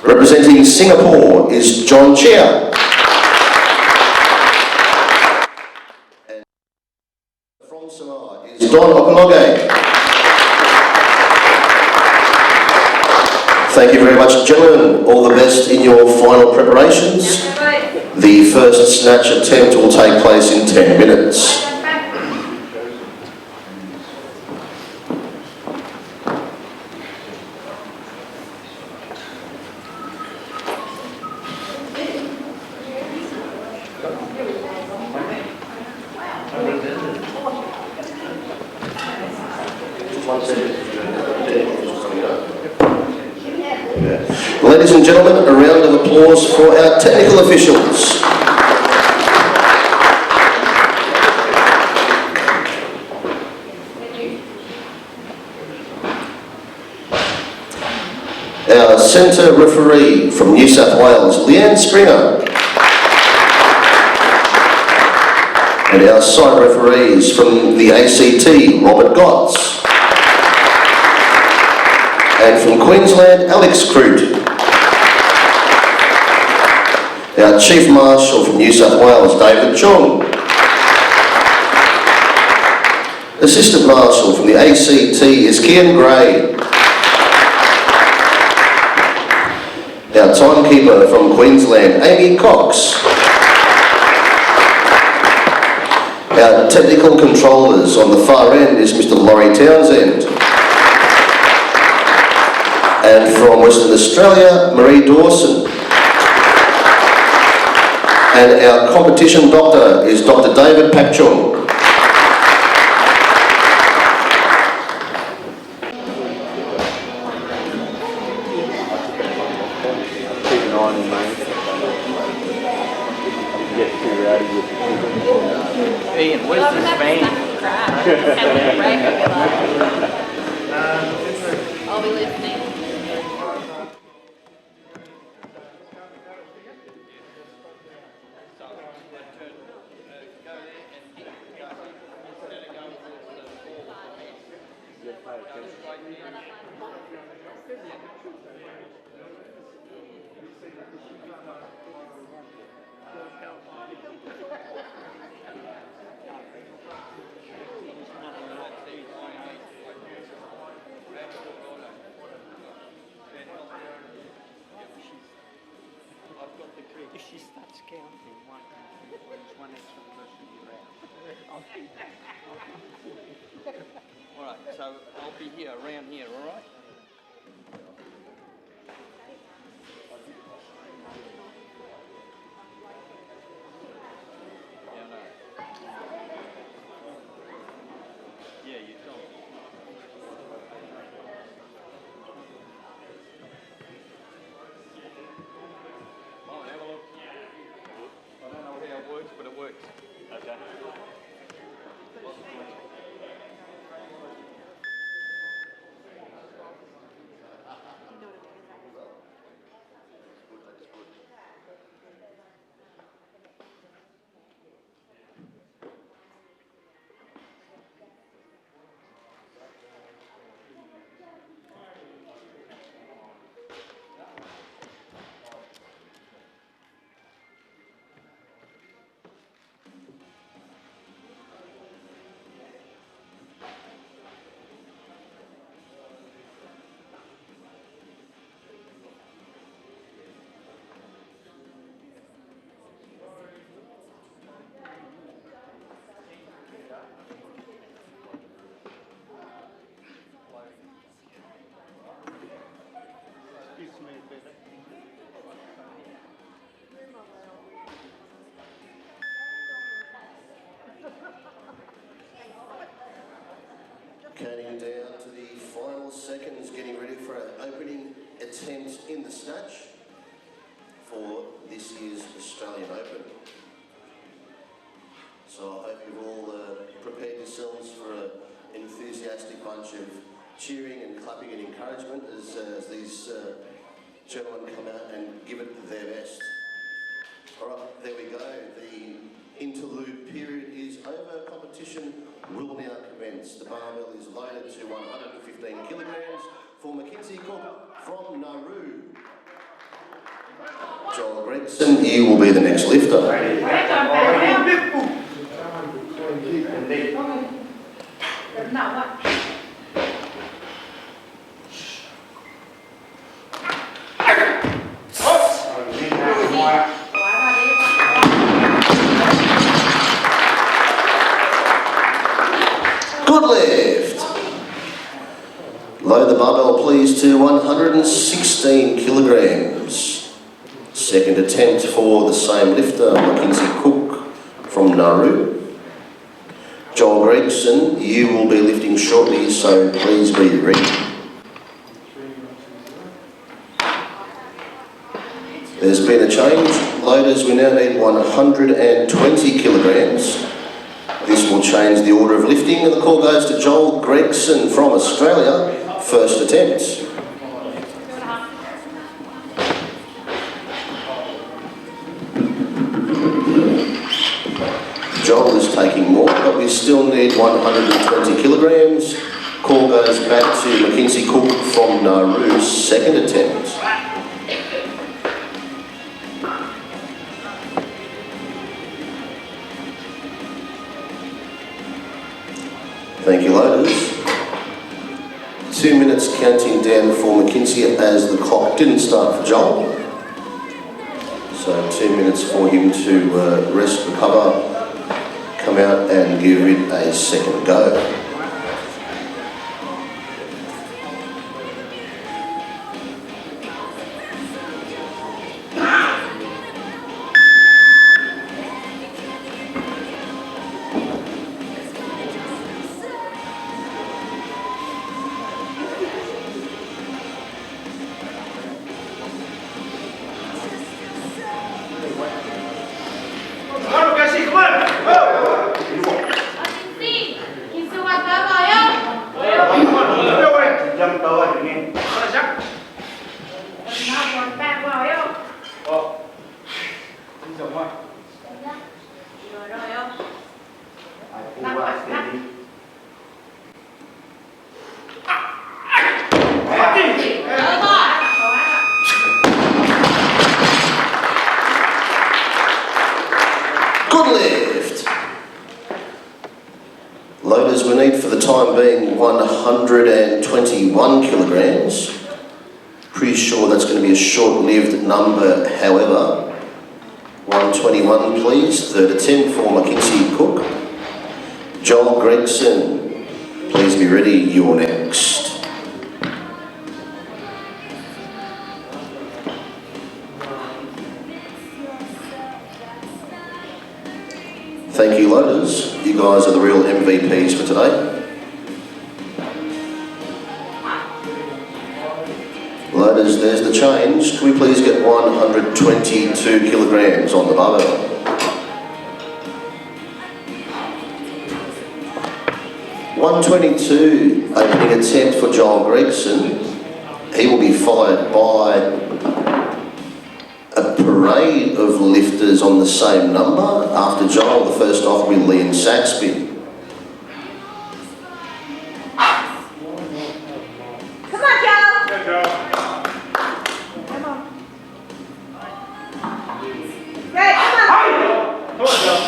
Representing Singapore is John Chia. And from Samoa is Don Okanoge. Thank you very much, gentlemen. All the best in your final preparations. The first snatch attempt will take place in 10 minutes. Ladies and gentlemen, a round of applause for our technical officials. Our centre referee from New South Wales, Leanne Springer. And our site referees from the ACT, Robert Gotts. And from Queensland, Alex Crute. Our Chief Marshal from New South Wales, David Chung. Assistant Marshal from the ACT is Kian Gray. Our Timekeeper from Queensland, Amy Cox. Our Technical Controllers on the far end is Mr. Laurie Townsend. And from Western Australia, Marie Dawson. And our competition doctor is Dr. David Pakchung. Keep an eye on him, mate. Get too rowdy with the Ian, where's this van? I'll be listening. If she starts counting, one extra person you're out. Alright, so I'll be here, around here, alright? Yeah, no. Yeah, you told me. Oh, have a look. I don't know how it works, but it works. Okay. Counting down to the final seconds, getting ready for an opening attempt in the snatch for this year's Australian Open. So I hope you've all prepared yourselves for an enthusiastic bunch of cheering and clapping and encouragement as these gentlemen come out and give it their best. All right, there we go. The interlude period is over. Competition will now commence. The barbell is loaded to 115 kilograms for Mackenzie Cook from Nauru. Joel Gregson, you will be the next lifter. Good lift. Load the barbell please to 116 kilograms. Second attempt for the same lifter, Mackenzie Cook from Nauru. Joel Gregson, you will be lifting shortly, so please be ready. There's been a change. Loaders, we now need 120 kilograms. This will change the order of lifting, and the call goes to Joel Gregson from Australia, first attempt. Joel is taking more, but we still need 120 kilograms. Call goes back to Mackenzie Cook from Nauru, second attempt. Thank you, loaders. 2 minutes counting down for Mackenzie as the clock didn't start for Joel. So 2 minutes for him to rest, recover, come out and give it a second go. Good lift. Loaders we need for the time being 121 kilograms. Pretty sure that's going to be a short-lived number, however. 121 please, third attempt for Mackenzie Cook. Joel Gregson, please be ready, you're next. Thank you, loaders. You guys are the real MVPs for today. Loaders, there's the change. Can we please get 122 kilograms on the barbell? .122 opening attempt for Joel Gregson. He will be followed by a parade of lifters on the same number. After Joel, the first off will be Liam Saxby. Come on, Joe! Go, Joe. Come on. Great, come on! Come on, Joe.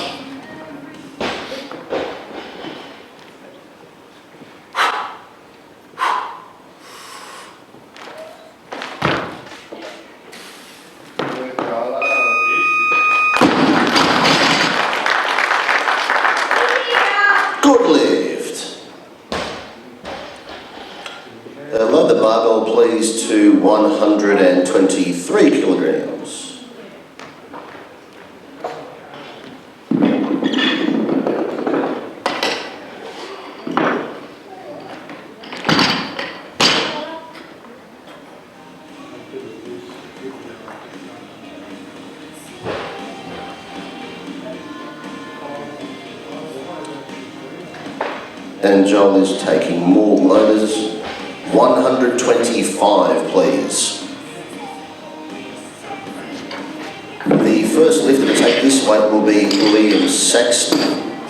Good lift. Load the barbell please to 123 kilograms. And Joel is taking more loaders. 125, please. The first lifter to take this weight will be Liam Saxton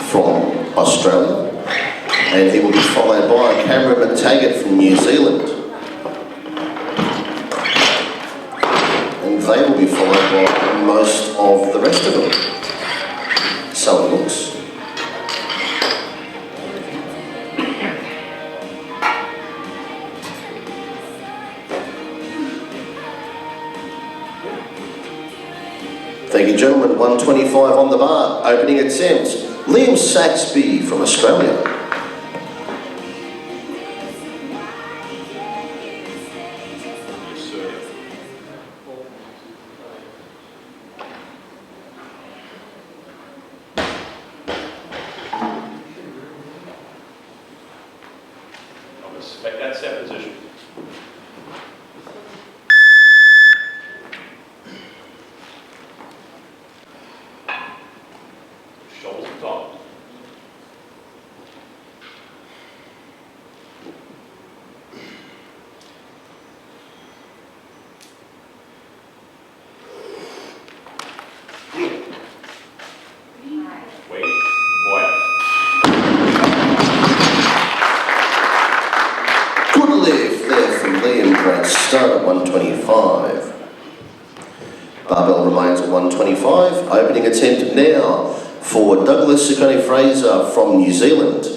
from Australia, and he will be followed by Cameron McTaggart from New Zealand. And they will be followed by most of the rest of them. So it looks. Thank you, gentlemen. 125 on the bar. Opening attempt. Liam Saxby from Australia. Yes, sir. I'll respect that set position. Shoulders to top. Wait, boy. Good lift there from Liam. Great start at 125. Barbell remains at 125. Opening attempt now for Douglas Ciccone Fraser from New Zealand.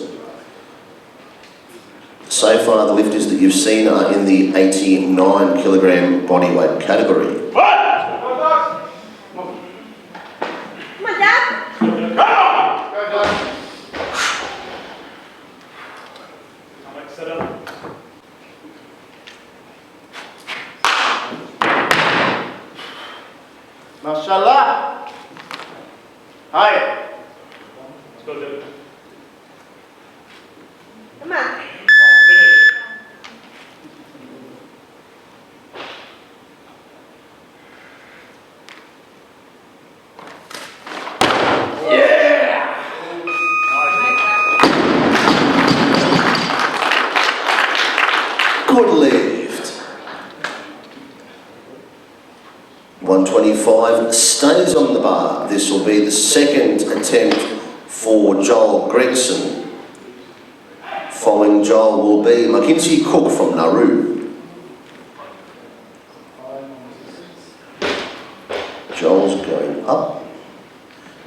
So far, the lifters that you've seen are in the 89 kilogram bodyweight category. Come on, Dad. Set up. Mashallah. Hi. Let's go, David. Come on. Finish. Good lift. 125 stays on the bar. This will be the second attempt for Joel Gregson. Following Joel will be Mackenzie Cook from Nauru. Joel's going up.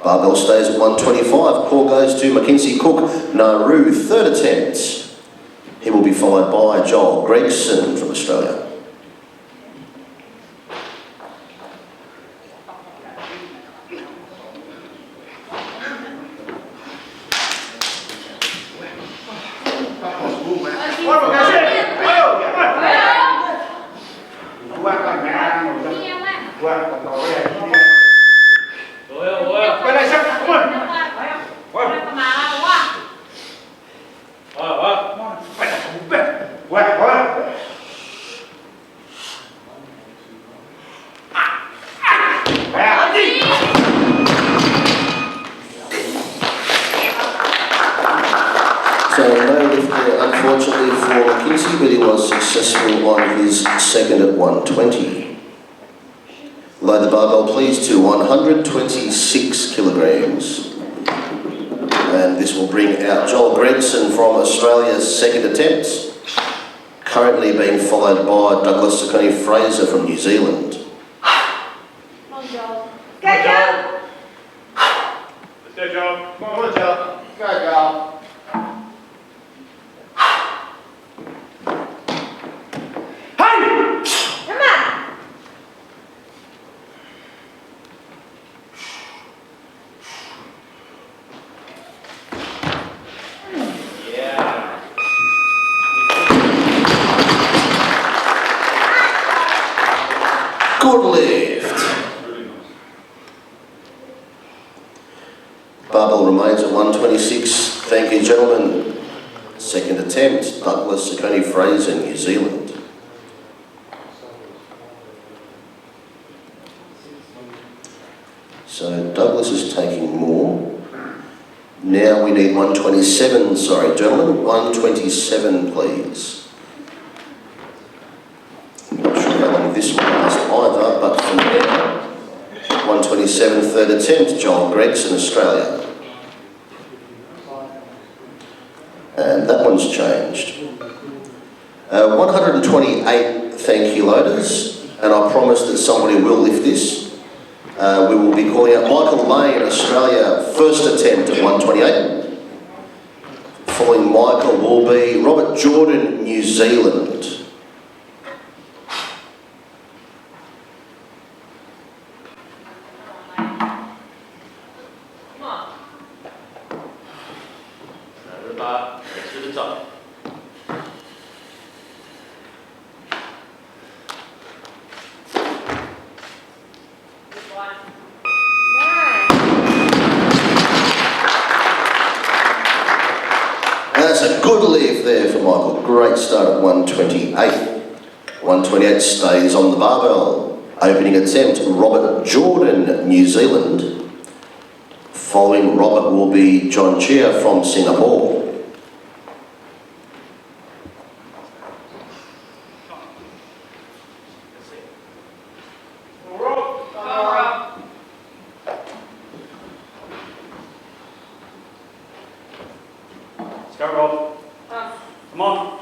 Barbell stays at 125. Call goes to Mackenzie Cook, Nauru. Third attempt. He will be followed by Joel Gregson from Australia. So no lift there, unfortunately for Mackenzie, but he was successful on his second at 120. Load the barbell please to 126 kilograms. And this will bring out Joel Gregson from Australia's second attempt, currently being followed by Douglas Ciccone Fraser from New Zealand. Come on, Joel. Go, Joel. Let's go, Joel. Come on, Joe. Go, Joe. Come on. Yeah. Good lift. Barbell remains at 126. Thank you, gentlemen. Second attempt, Douglas Ciccone Fraser, New Zealand. So Douglas is taking more. Now we need 127, sorry gentlemen, 127 please. Not sure how long this will last either, but for now, 127, third attempt, Joel Gregson, Australia. And that one's changed. 128, thank you loaders, and I promise that somebody will lift this. We will be calling out Michael Lane, Australia, first attempt at 128. Following Michael will be Robert Jordan, New Zealand. Over the bar, next to the top. And that's a good lift there for Michael. Great start at 128. 128 stays on the barbell. Opening attempt, Robert Jordan, New Zealand. Following Robert will be John Chia from Singapore. Let's go, Rob. Come on.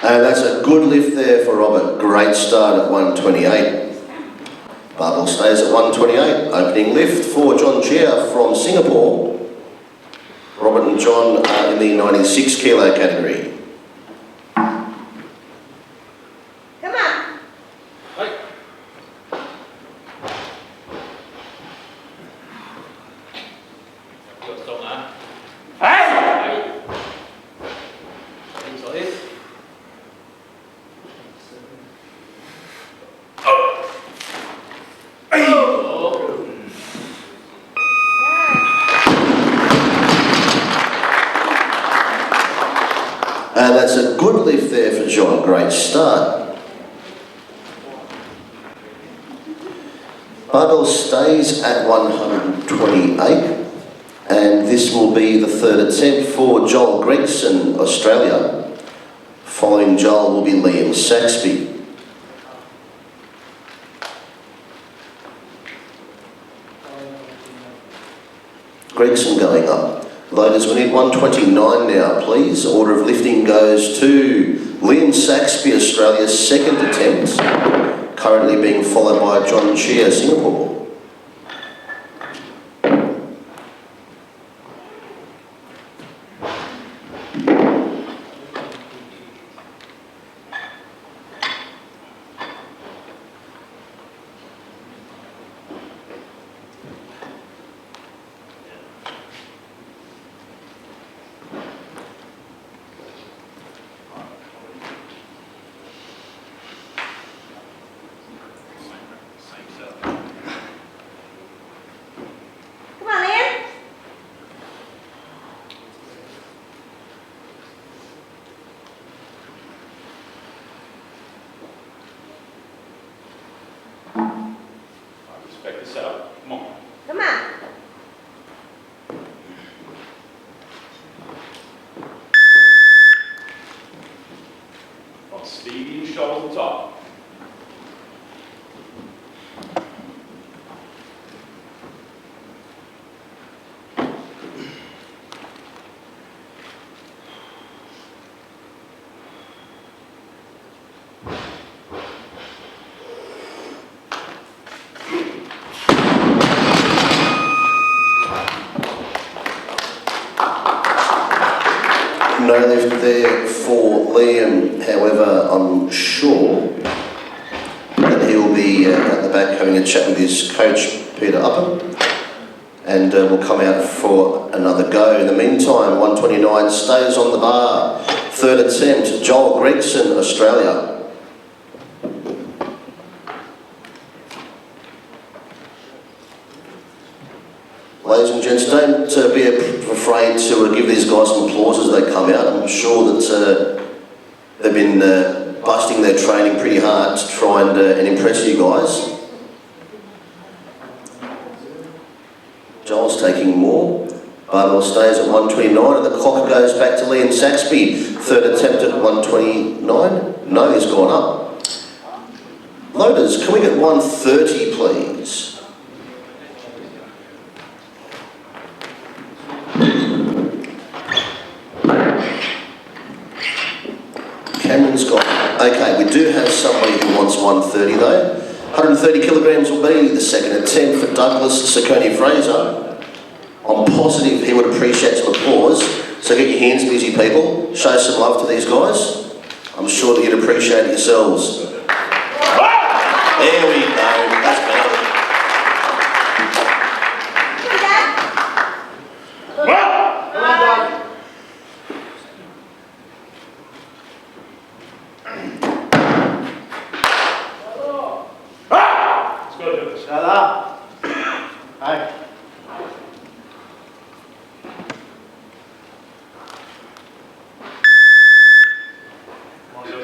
And that's a good lift there for Robert. Great start at 128. Barbell stays at 128. Opening lift for John Chia from Singapore. Robert and John are in the 96 kilo category. Come on. Hey. Got to stop now. Hey! Things like this. And that's a good lift there for John. Great start. Barbell stays at 128. And this will be the third attempt for Joel Gregson, Australia. Following Joel will be Liam Saxby. Gregson going up. Loaders, we need 129 now, please. Order of lifting goes to Liam Saxby, Australia's second attempt, currently being followed by John Chia, Singapore. Come on, Liam. Respect the setup. Come on. Come on. On Stevie and shoulder to top. No lift there for Liam, however, I'm sure that he'll be at the back having a chat with his coach, Peter Upham, and will come out for another go. In the meantime, 129 stays on the bar. Third attempt, Joel Gregson, Australia. Ladies and gents, don't be afraid to give these guys some applause as they come out. I'm sure that they've been busting their training pretty hard to try and impress you guys. Joel's Barbell stays at 129 and the clock goes back to Liam Saxby. Third attempt at 129. No, he's gone up. Loaders, can we get 130 please? Cameron's gone. Okay, we do have somebody who wants 130 though. 130 kilograms will be the second attempt for Douglas Ciccone Fraser. I'm positive he would appreciate some applause. So get your hands busy, people. Show some love to these guys. I'm sure that you'd appreciate it yourselves. There we go. That's better. Mashallah. Hi.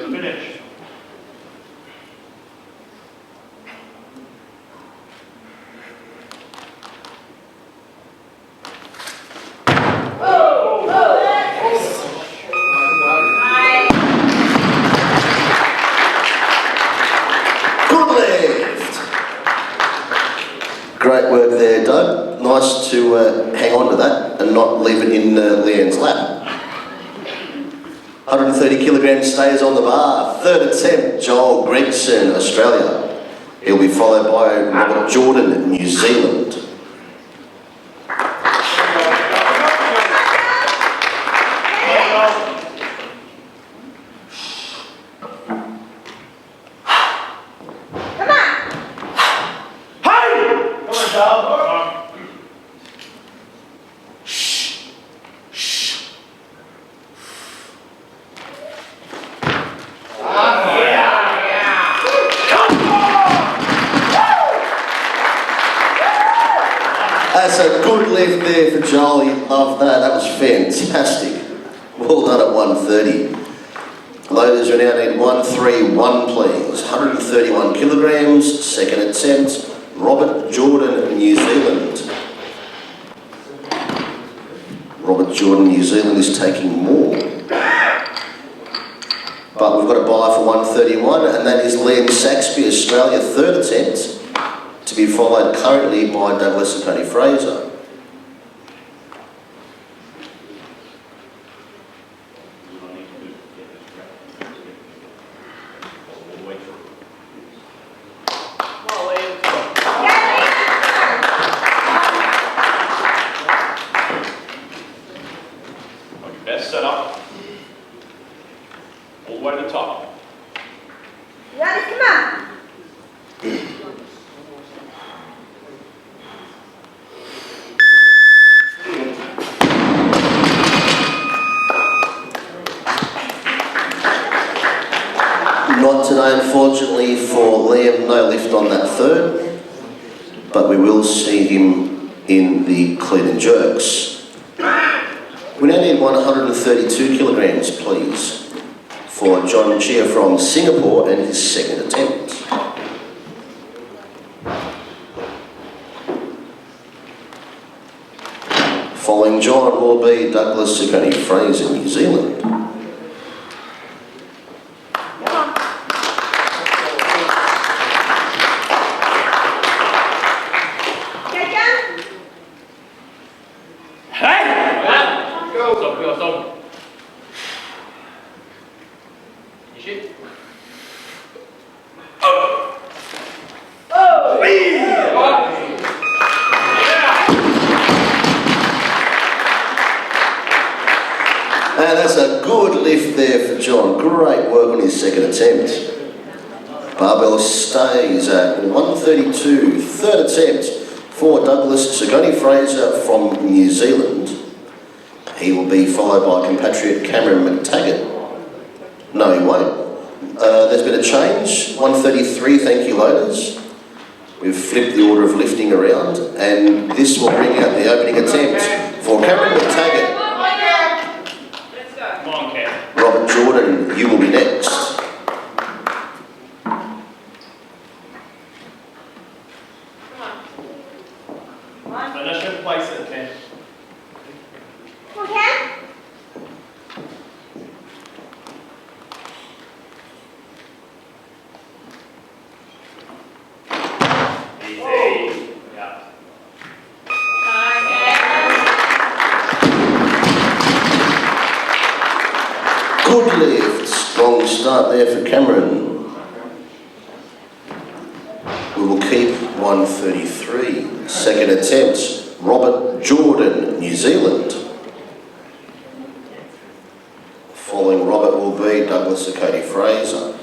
Finish. Good lift. Great work there, Doug. Nice to hang on to that and not leave it in Leanne's lap. 130 kilograms stays on the bar. Third attempt, Joel Gregson, Australia. He'll be followed by Robert Jordan, New Zealand. That's a good lift there for Joel. He loved that. That was fantastic. Well done at 130. Loaders, we now need 131, please. 131 kilograms. Second attempt. Robert Jordan, New Zealand. Robert Jordan, New Zealand is taking more. But we've got a buy for 131, and that is Liam Saxby, Australia. Third attempt. To be followed currently by Douglas Ciccone Fraser. Best set up. All the way to the top. Ready, come on. Not today, unfortunately, for Liam. No lift on that third. But we will see him in the clean and jerks. We now need 132 kilograms, please, for John Chia from Singapore and his second attempt. Following John will be Douglas Ciccone Fraser, New Zealand. And that's a good lift there for John. Great work on his second attempt. Barbell stays at 132. Third attempt for Douglas Ciccone Fraser from New Zealand. He will be followed by compatriot Cameron McTaggart. No, he won't. There's been a change. 133, thank you, loaders. We've flipped the order of lifting around, and this will bring out the opening attempt for Cameron McTaggart. Robert Jordan, you will be next. Finish in place at 10. Good lift. Strong start there for Cameron. We will keep 133. Second attempt, Robert Jordan, New Zealand. Following Robert will be Douglas Cody Fraser.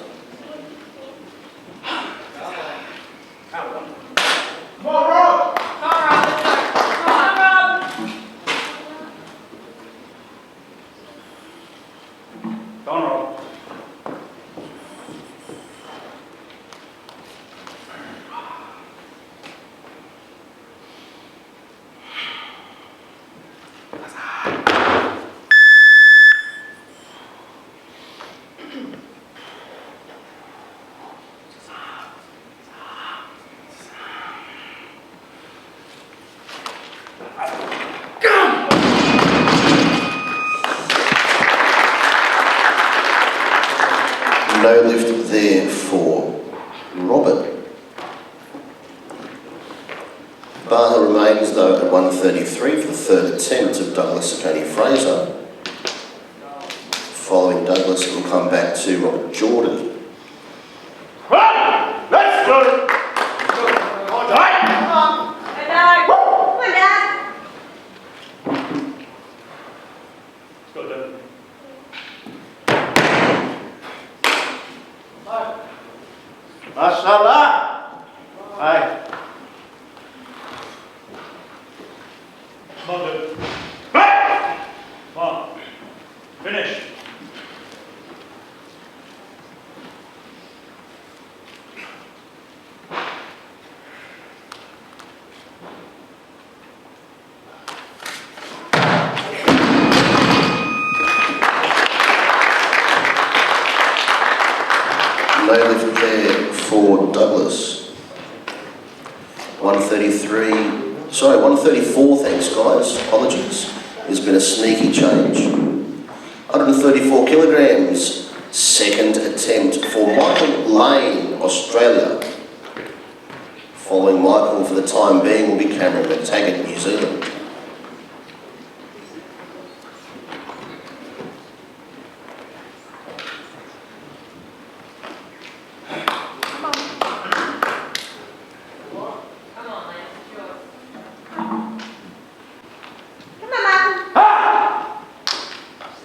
No lift there for Robert. Baha remains though at 133 for the third attempt of Douglas Cody Fraser. Following Douglas, it will come back to Robert Jordan. Let's go! Come on, Dad. Come on, Dad. Let's go, Dad. Mashallah! Aye. Come on, dude. Come on. Finish. No lift there for Douglas. 134, thanks guys, apologies. There's been a sneaky change. 134 kilograms, second attempt for Michael Lane, Australia. Following Michael for the time being will be Cameron McTaggart, New Zealand.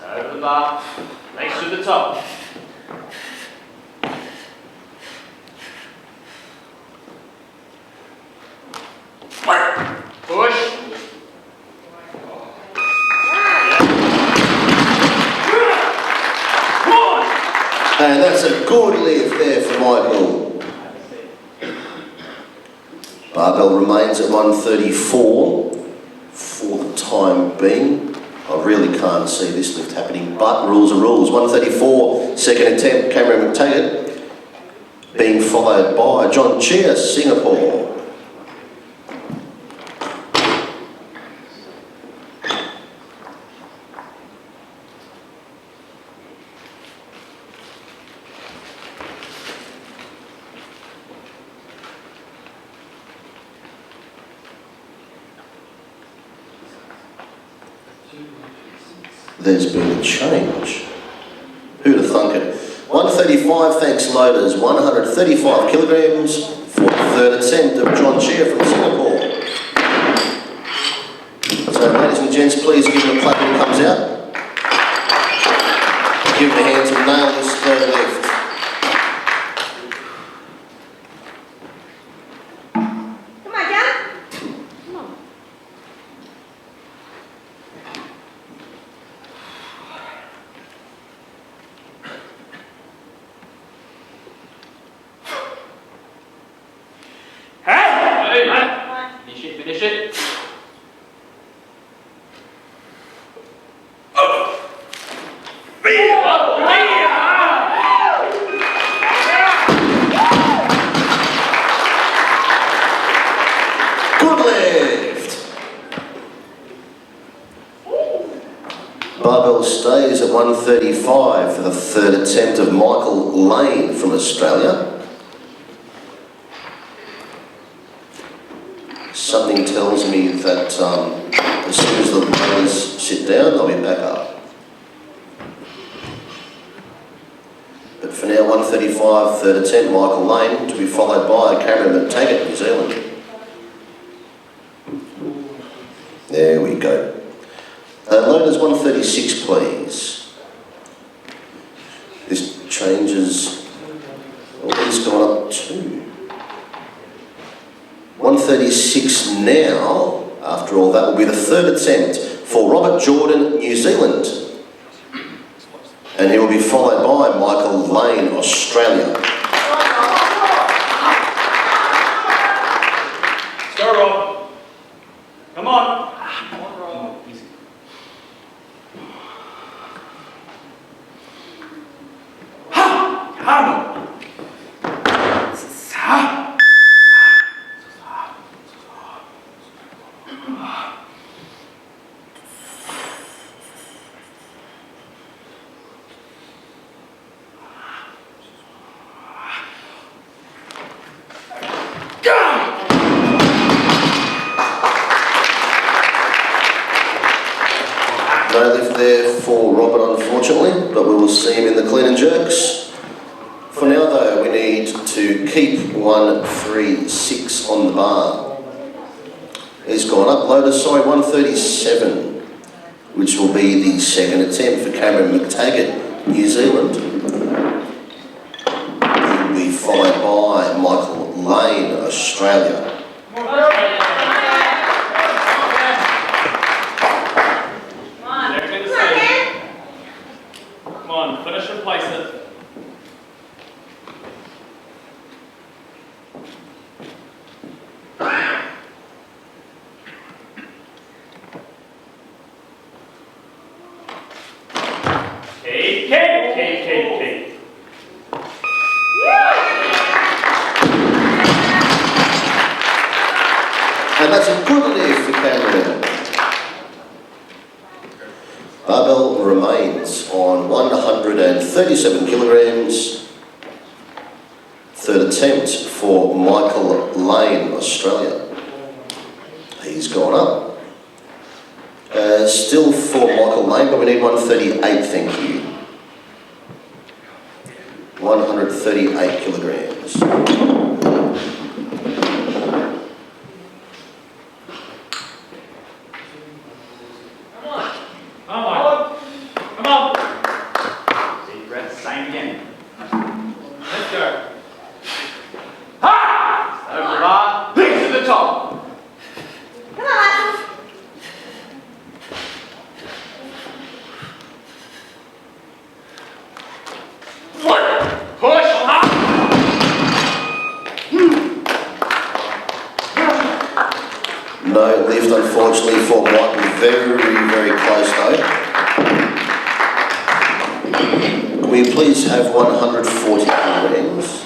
Over the bar, legs to the top. Push. And that's a good lift there for Michael. Barbell remains at 134 for the time being. I really can't see this lift happening, but rules are rules. 134, second attempt, Cameron McTaggart, being followed by John Chia, Singapore. There's been a change. Who'd have thunk it? 135, thanks loaders. 135 kilograms for the third attempt of John Chia from Singapore. So ladies and gents, please give him a clap when he comes out. Give him a hand to nail this third lift. Come on, Dad. Come on. Hey, man. Finish it. Good lift. Barbell stays at 135 for the third attempt of Michael Lane from Australia. Something tells me that as soon as the runners sit down, they'll be back up. But for now, 135, third attempt, Michael Lane, to be followed by Cameron McTaggart, New Zealand. There we go. Loaders 136, please. This changes. Oh, he's gone up two. 136 now. After all, that will be the third attempt for Robert Jordan, New Zealand. And he will be followed by Michael Lane, Australia. Go, Rob. Come on. No lift there for Robert, unfortunately, but we will see him in the clean and jerks. For now, though, we need to keep 136 on the bar. He's gone up. Loaders, 137, which will be the second attempt for Cameron McTaggart, New Zealand. He'll be followed by Michael Lane, Australia. Come on, finish and place it. Keep. And that's a good lift for Cameron. Barbell remains on 137 kilograms. Third attempt for Michael Lane, Australia. He's gone up. Still for Michael Lane, but we need 138, thank you. 138 kilograms. Come on. Deep breath, same again. Let's go. Ha! Over the bar, legs to the top. Come on. Push. No lift, unfortunately, for Michael. Very close, though. Can we please have 140 kilograms?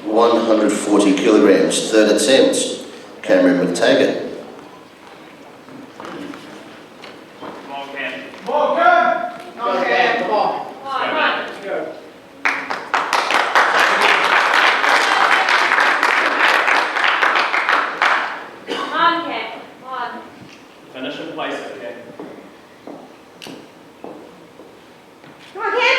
140 kilograms. Third attempt, Cameron McTaggart. Finish and place it, okay? Come on, Ken.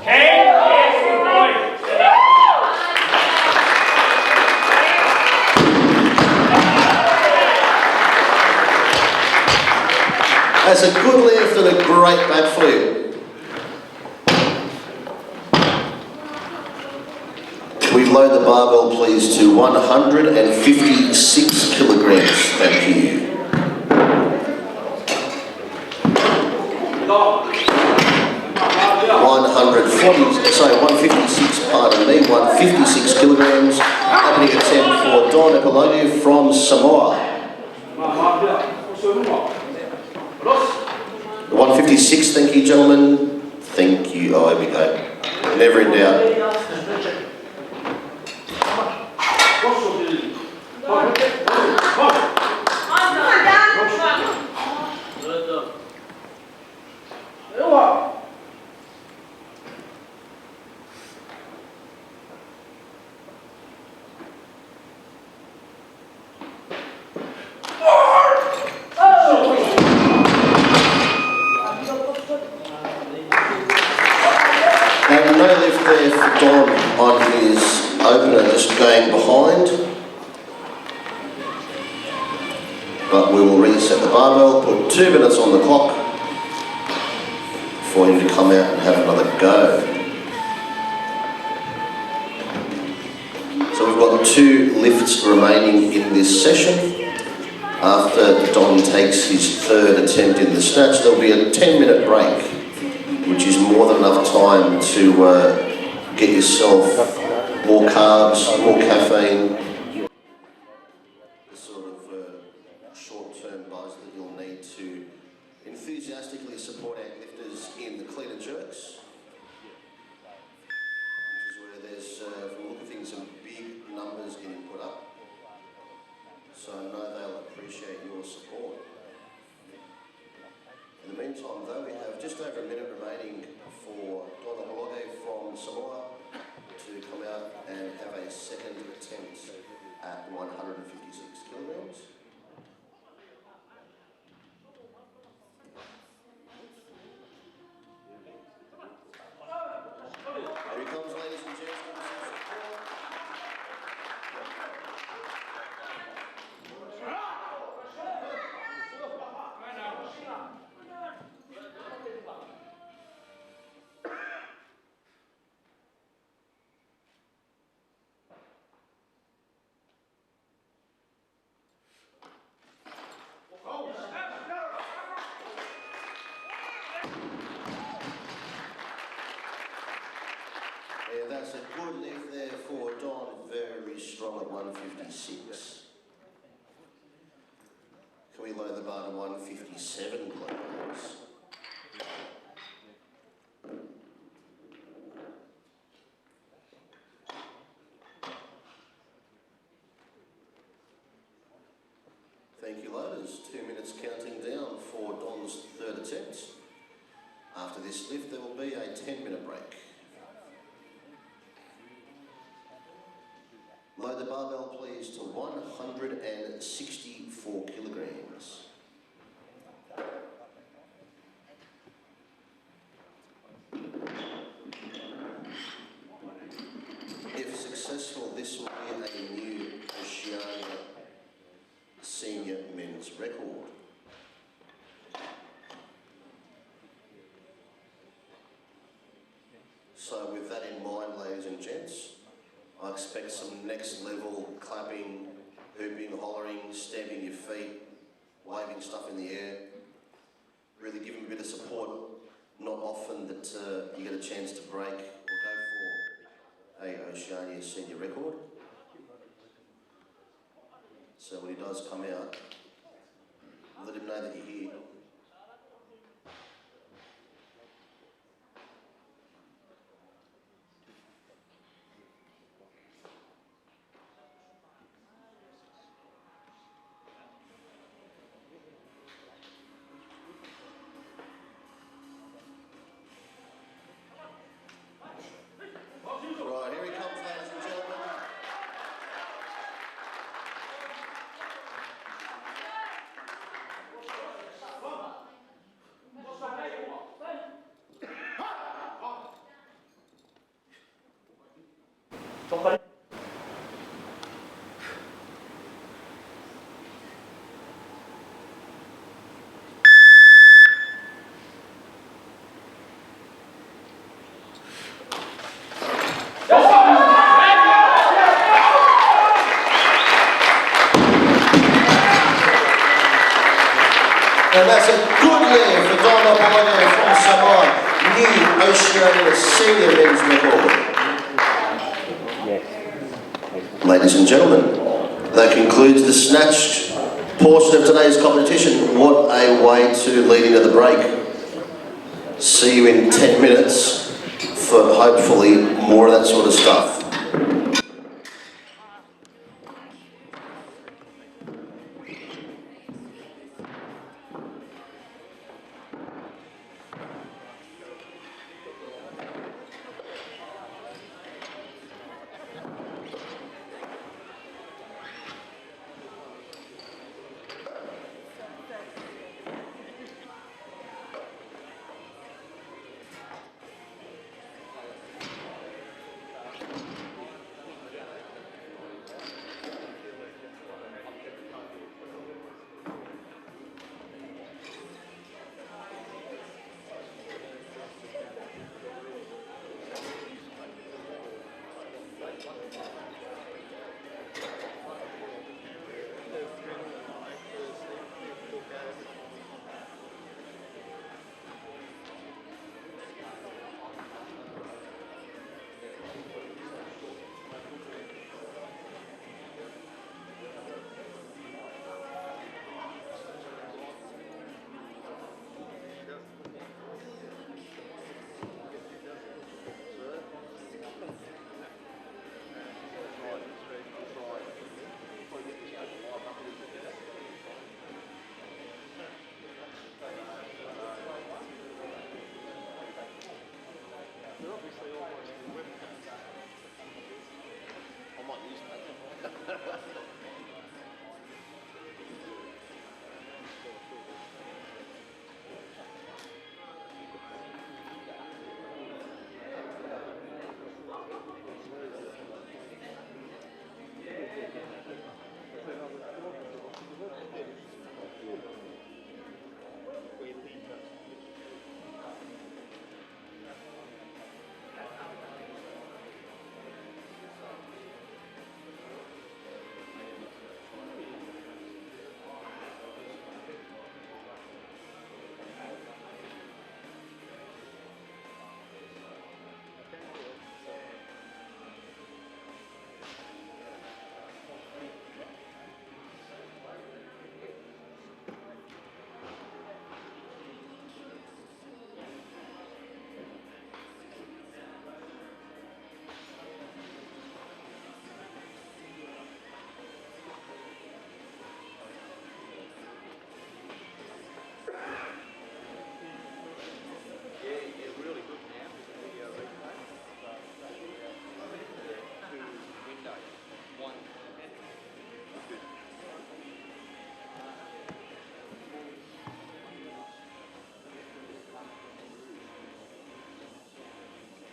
Yes, good boy. That's a good lift and a great backflip. We load the barbell, please, to 156 kilograms. Thank you. 156, pardon me, 156 kilograms. Opening attempt for Don Epilogu from Samoa. 156, thank you, gentlemen. Thank you. Oh, here we go. Never in doubt. And no lift there for Don on his opener, just going behind. But we will reset the barbell, put 2 minutes on the clock for him to come out and have another go. So we've got 2 lifts remaining in this session. After Don takes his 3rd attempt in the snatch, there'll be a 10-minute break, which is more than enough time to get yourself more carbs, more caffeine, the sort of short-term buzz that you'll need to enthusiastically support our lifters in the clean and jerks, which is where there's, from the look of things, some big numbers getting put up. So I know they'll appreciate your support. In the meantime, though, we have just over a minute remaining for Donna Hologe from Samoa to come out and have a 2nd attempt at 156 kilograms. Here he comes, ladies and gentlemen. Yeah, that's a good lift there for Don, very strong at 156. Can we load the bar to 157, please? Thank you, loaders. 2 minutes counting down for Don's 3rd attempt. After this lift, there will be a 10-minute break. Load the barbell, please, to 164 kilograms. If successful, this will be a new Oceania senior men's record. So with that in mind, ladies and gents, I expect some next level clapping, hooping, hollering, stamping your feet, waving stuff in the air, really giving a bit of support. Not often that you get a chance to break or go for a Oceania senior record. So when he does come out, let him know that you're here. Right, here he comes, ladies and gentlemen. And that's a good year for Donna Hologe from Samoa, new Oceania senior men's record. Ladies and gentlemen, that concludes the snatch portion of today's competition. What a way to lead into the break. See you in 10 minutes for hopefully more of that sort of stuff. They're obviously all watching the webcast. I might use that. Really good now with the video replay. Two windows. One. Good.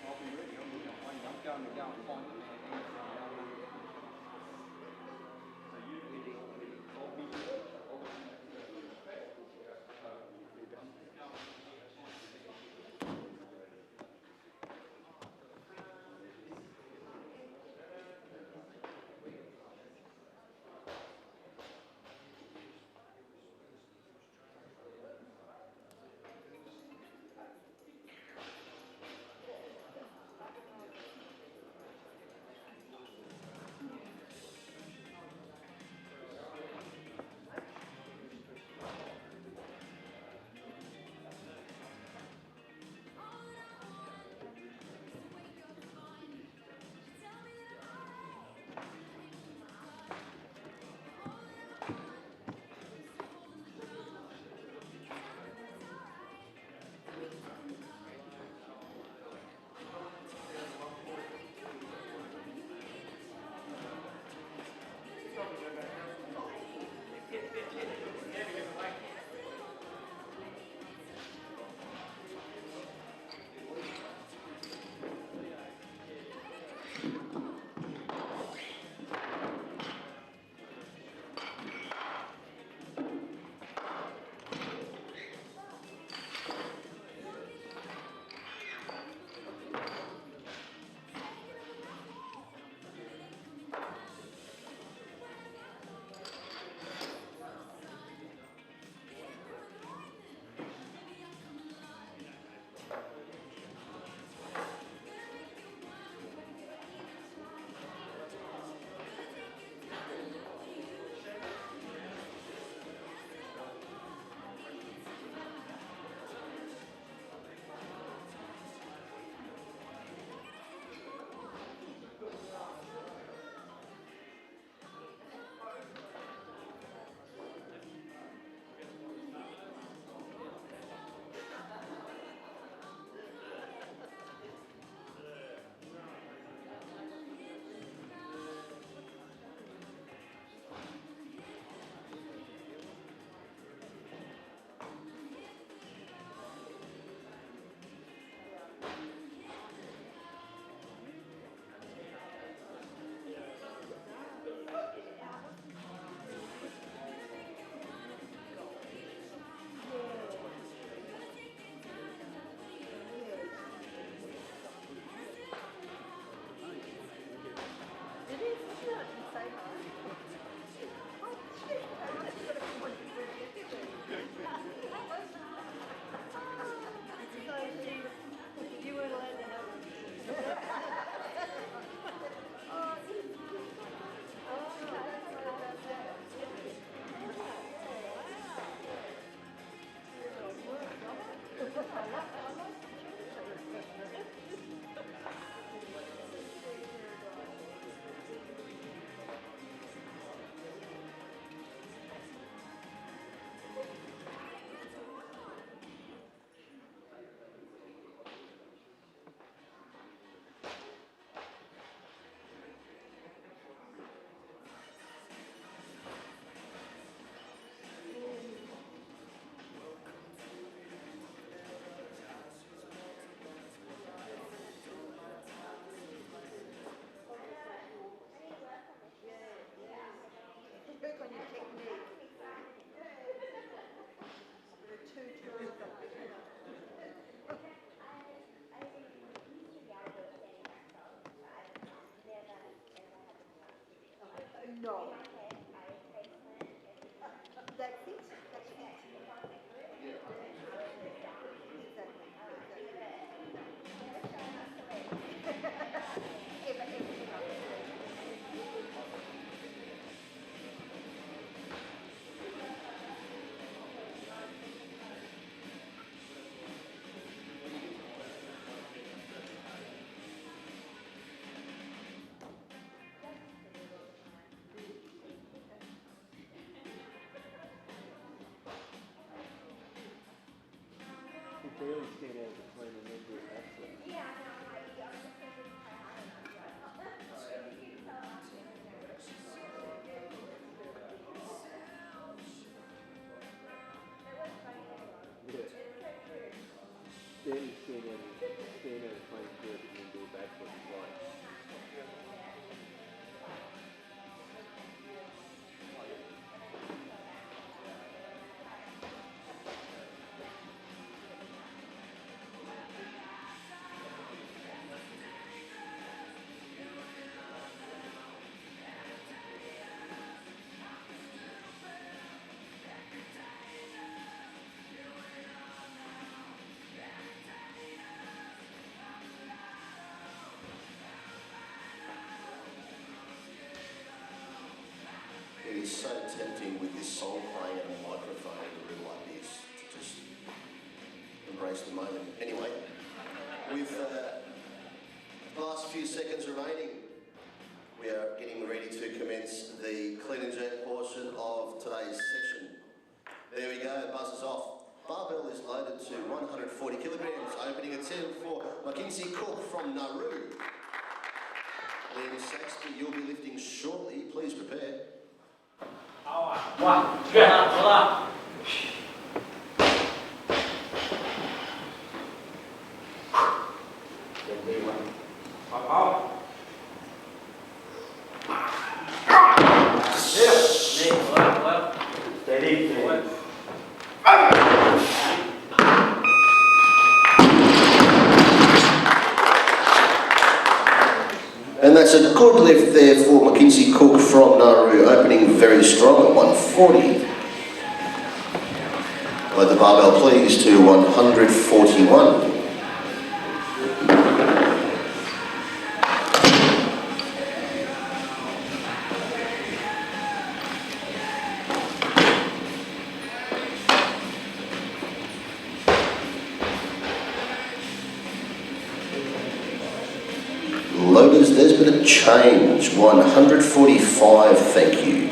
I'll be ready. I'm going to go and find the man. So you I'll be No. That's it. You barely stand out between and then do a backflip. Yeah. Then you stand out between first and then do a backflip twice. It is so tempting with this song playing and a microphone in a room like this to just embrace the moment. Anyway, with the last few seconds remaining, we are getting ready to commence the clean and jerk portion of today's session. There we go, buzz is off. Barbell is loaded to 140 kilograms, opening at 10 for Mackenzie Cook from Nauru. Liam Saxby, you'll be lifting shortly. Please prepare. One, two, hold on. Steady. And that's a good lift there for Mackenzie Cook from Nauru, opening very strong at 140. Load the barbell please to 141. Loaders, there's been a change. 145, thank you.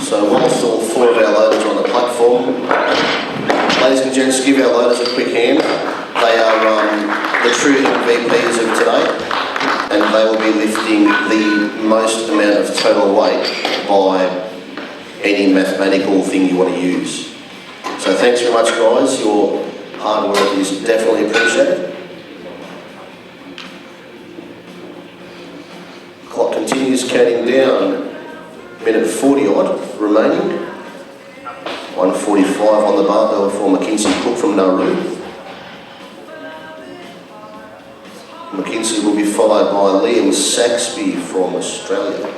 So whilst all four of our loaders are on the platform, ladies and gents, give our loaders a quick hand. They are the true MVPs of today, and they will be lifting the most amount of total weight by any mathematical thing you want to use. So thanks very much guys, your hard work is definitely appreciated. Clock continues counting down, minute 40 odd remaining. 145 on the barbell for Mackenzie Cook from Nauru. Mackenzie will be followed by Liam Saxby from Australia.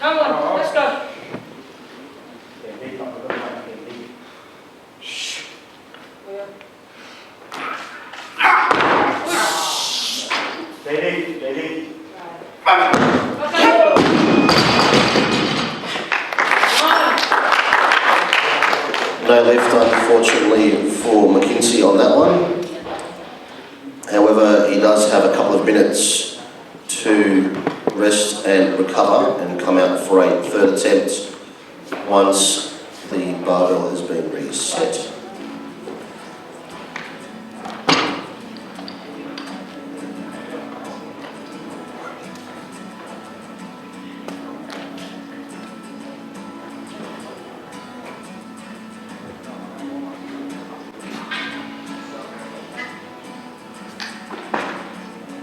Come on, let's go. Steady, steady. No lift, unfortunately, for Mackenzie on that one. However, he does have a couple of minutes to rest and recover and come out for a third attempt once the barbell has been reset.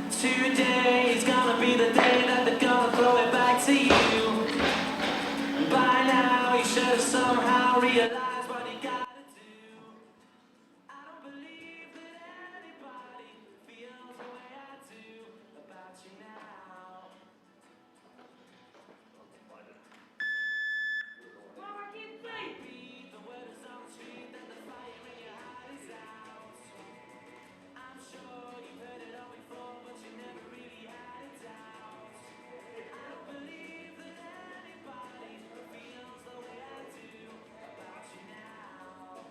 Today's gonna be the day that they're gonna throw it back to you. By now you should have somehow realized what you gotta do. I don't believe that anybody feels the way I do about you now. Baby, the word is on the street that the fire in your heart is out. I'm sure you've heard it all before, but you never really had it out. I don't believe that anybody feels the way I do about you now.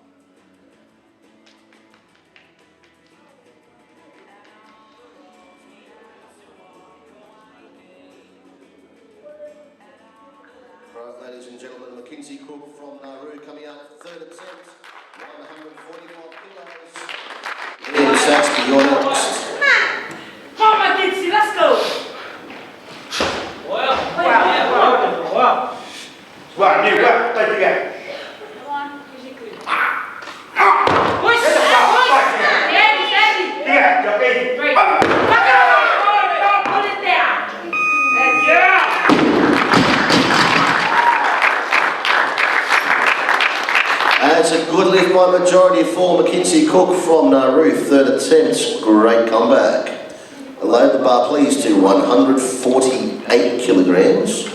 Right, ladies and gentlemen, Mackenzie Cook from Nauru coming out third attempt, 144 kilos. Liam Saxby, you're next. Come on, Mackenzie, let's go. Well, Wow. Wow, new, what? Take it out. Come on, physically. Push, Get the fuck, push. fuck, Steady. Yeah, jump in. Great. Pull it down. Yeah. That's a good lift by majority for Mackenzie Cook from Nauru, third attempt, great comeback. Load the bar please to 148 kilograms.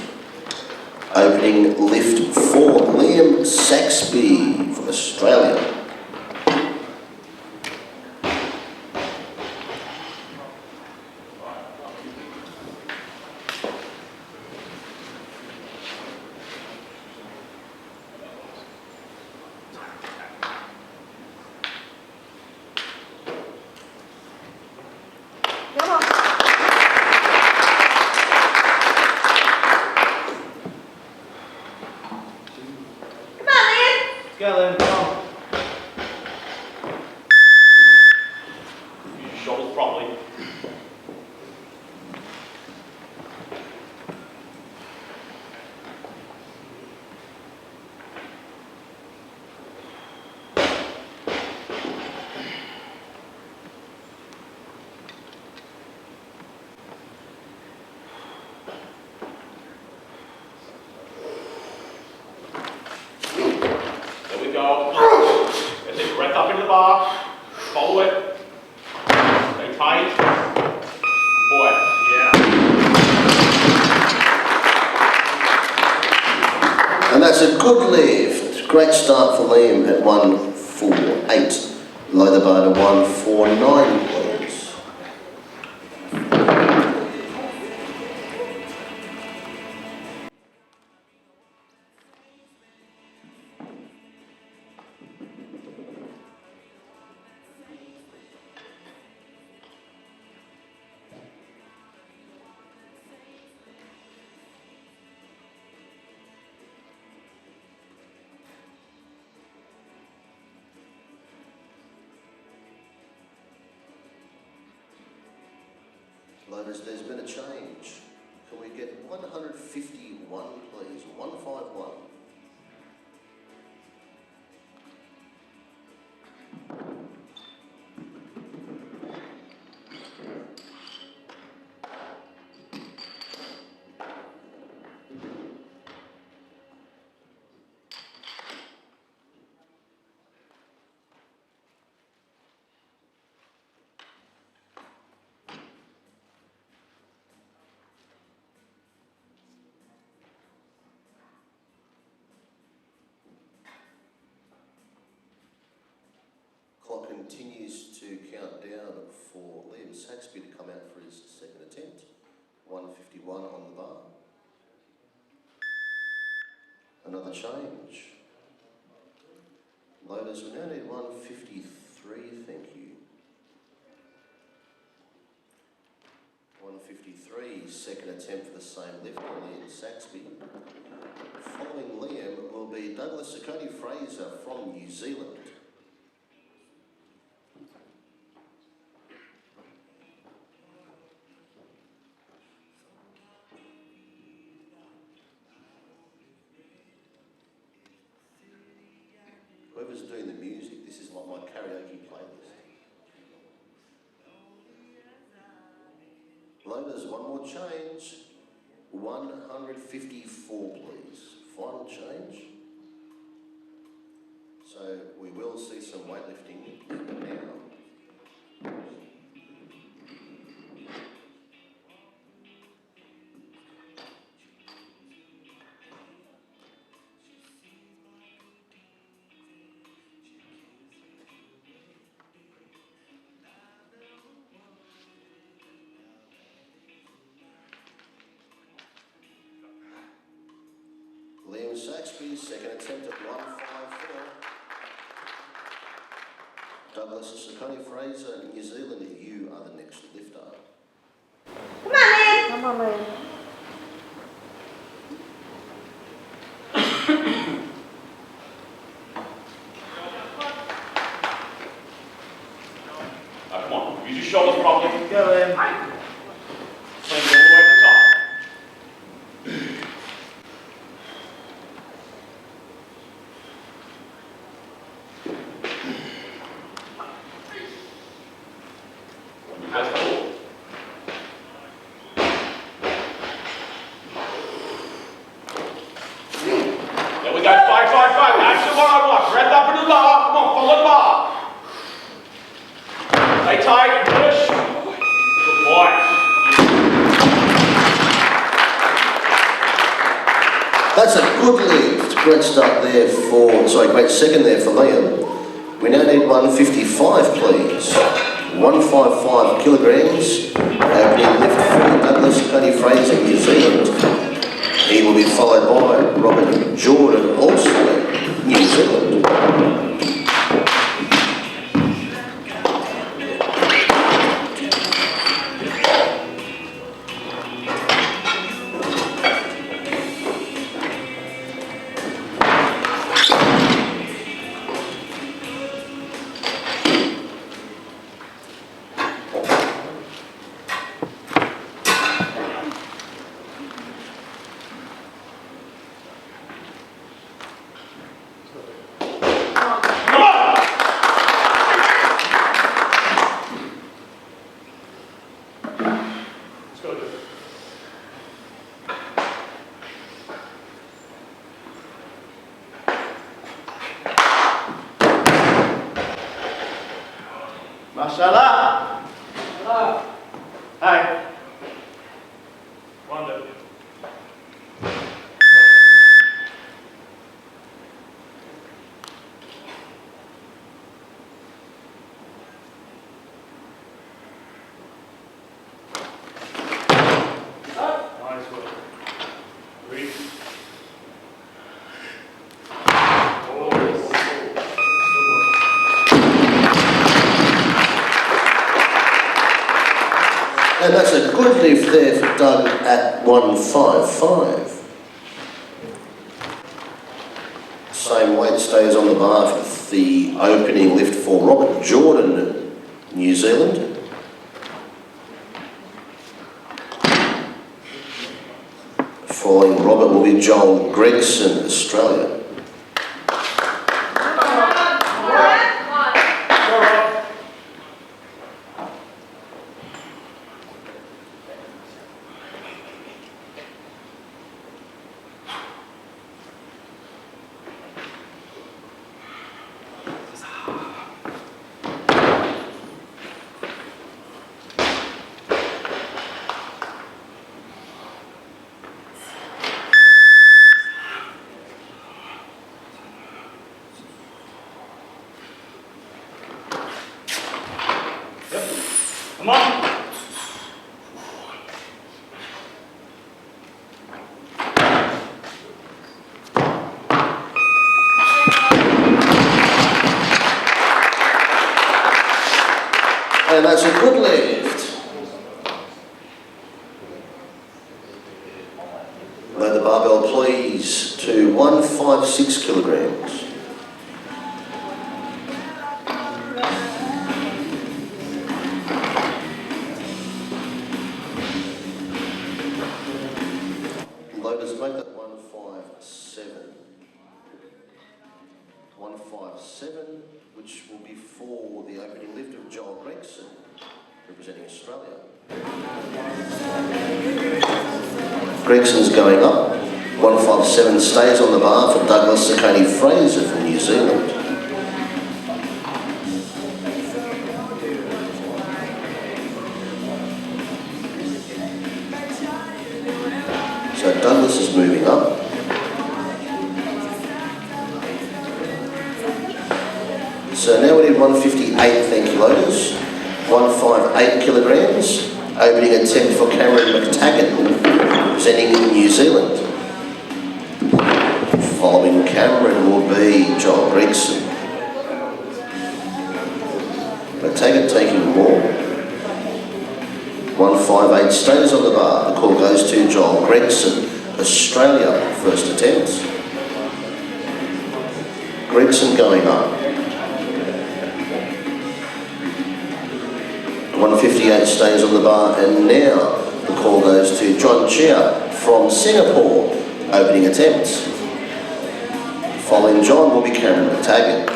Opening lift for Liam Saxby from Australia. Come on. Come on, Liam. Go then, come on. use your shoulders properly. There we go. That's it. Breath up into the bar. Follow it. Stay tight. Boy. Yeah. And that's a good lift. Great start for Liam at 148. Lower the bar to 149, please. Loaders, there's been a change. Can we get 151, please? 151. Clock continues to count down for Liam Saxby to come out for his second attempt. 151 on the bar. Another change. Loaders, we now need 153, thank you. 153. 153, second attempt for the same lift, Liam Saxby. Following Liam will be Douglas Sakoni Fraser from New Zealand. Whoever's doing the music, this is like my karaoke playlist. Loaders, one more change. 154, please. Final change. So we will see some weightlifting now. Liam Saxby, second attempt at 154. Douglas Sakoni Fraser, New Zealand, you are the next lifter. Come on, Liam. Come on, Liam. Come on, use your shoulders properly. Go, Liam. Swing all the way to the top. Best pull. There we go, 5. That's the one I want. Breath up into the bar. Come on, follow the bar. Stay tight, push. Good boy. That's a good lift. Great start there great second there for Liam. We now need 155, please. 155 kilograms. Opening lift for Douglas Sakoni Fraser, New Zealand. He will be followed by Robert Jordan, also New Zealand. Mashallah. Hey. Wonder. Nice work. Breathe. And that's a good lift there for Doug at 155. Same weight stays on the bar for the opening lift for Robert Jordan, New Zealand. Following Robert will be Joel Gregson, Australia. Come on. And that's a good lift. 156 kilograms. Loaders, make that 157. 157, which will be for the opening lift of Joel Gregson, representing Australia. Gregson's going up. 157 stays on the bar for Douglas Saccone Fraser from New Zealand. So Douglas is moving up. So now we need 158, thank you, loaders. 158 kilograms. Opening attempt for Cameron McTaggart, representing New Zealand. Following Cameron will be Joel Gregson. McTaggart taking more. 158 stays on the bar. The call goes to Joel Gregson, Australia, first attempt. Gregson going up. 158 stays on the bar, and now the call goes to John Chia from Singapore, opening attempts. Following John will be Cameron McTaggart.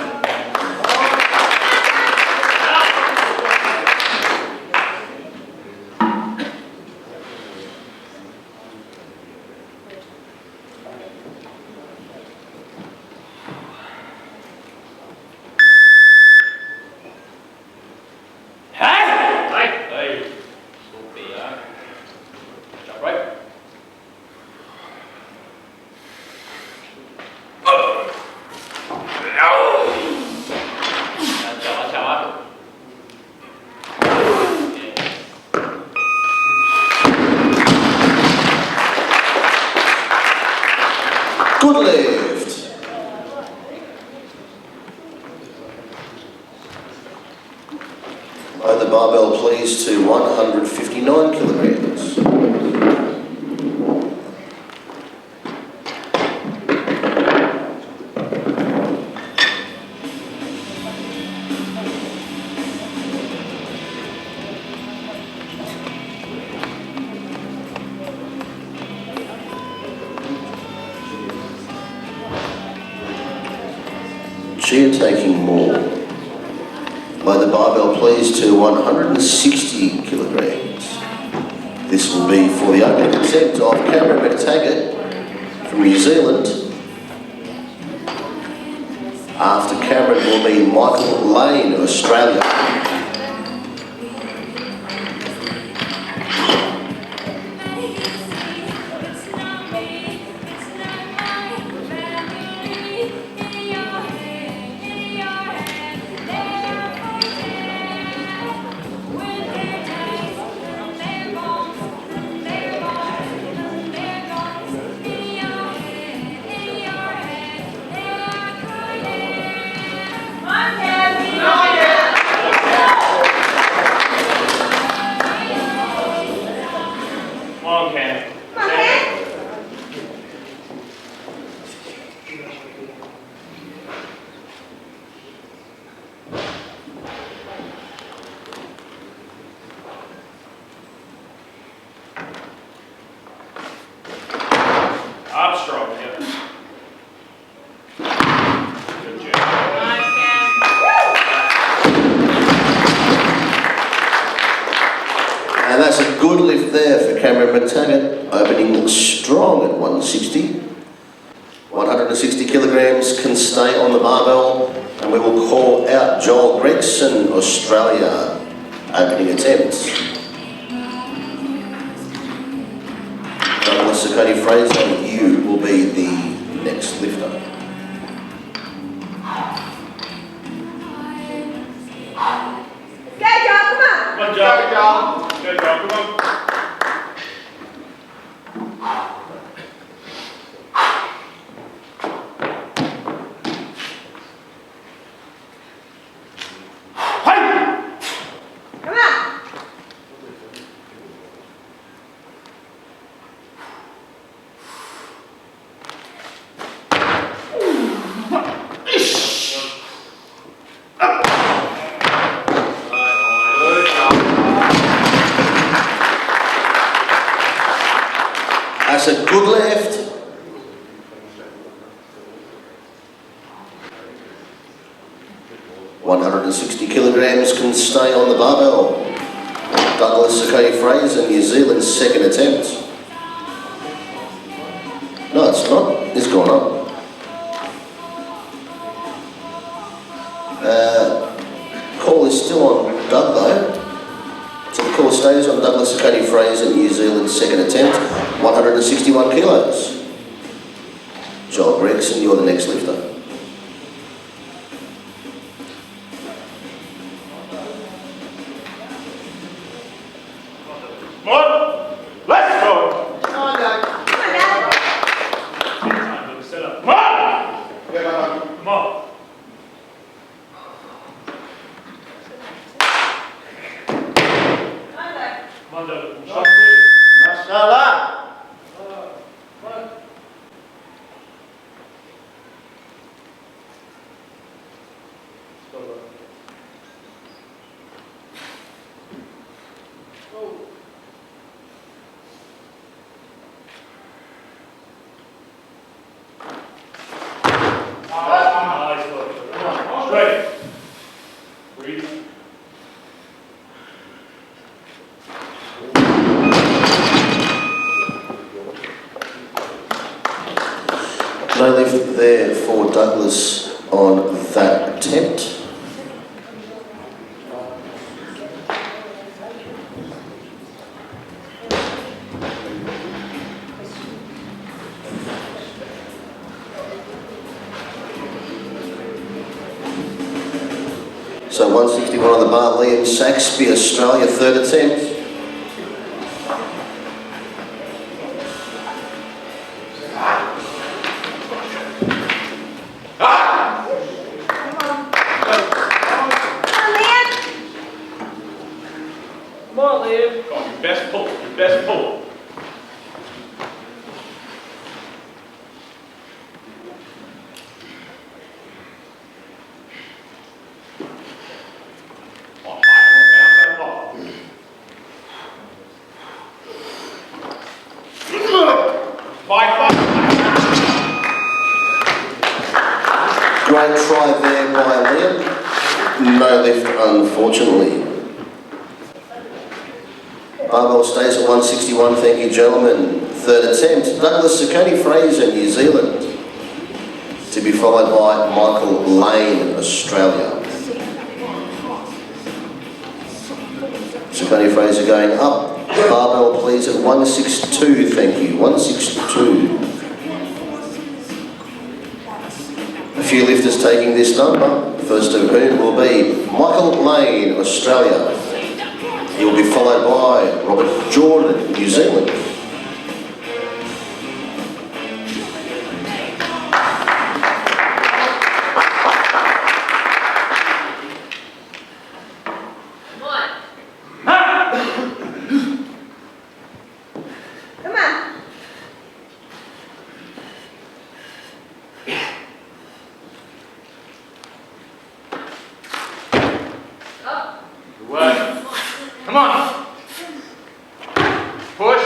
Good lift. Lower the barbell please to 159 kilograms. Chia taking more. Lower the barbell please to 160 kilograms. This will be for the opening attempt of Cameron McTaggart from New Zealand. After Cameron will be Michael Lane of Australia. Armstrong, yeah. Good job. And that's a good lift there for Cameron McTaggart, opening strong at 160. 160 kilograms can stay on the barbell, and we will call out Joel Gregson, Australia, opening attempts. Douglas Saccone Fraser, you will be the next lifter. Good job, come on. Good job, Joel. Good job, come on. Come on. That's a good left. $160 kilograms can stay on the barbell. Douglas Sakoni Fraser, New Zealand's second attempt. No, it's not. It's gone up. Call is still on Doug though. So the call stays on Douglas Sakoni Fraser, New Zealand's second attempt. 161 kilos. Joel Gregson, you're the next lifter. Let's go! Come on, Dad. Set up. Come on! Come on. Come on, Doug. Shot clear. Mashallah. Nice work. Straight. Breathe. No lift there for Douglas on that attempt. So 161 on the bar, Liam Saxby, Australia, third attempt. Come on, Liam. Go on, your best pull. Your best pull. Great try there by Liam. No lift, unfortunately. Barbell stays at 161, thank you gentlemen. Third attempt, Douglas Sakoni Fraser, New Zealand. To be followed by Michael Lane, Australia. Sakoni Fraser going up. Barbell please at 162, thank you. 162. A few lifters taking this number. First of whom will be Michael Lane, Australia. He will be followed by Robert Jordan, New Zealand. Good work. Come on. Push.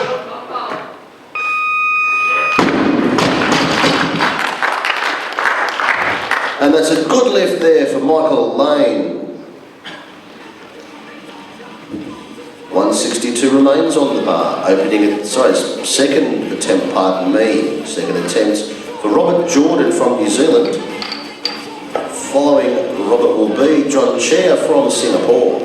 And that's a good lift there for Michael Lane. 162 remains on the bar. Second attempt, pardon me. Second attempt for Robert Jordan from New Zealand. Following Robert will be John Chair from Singapore.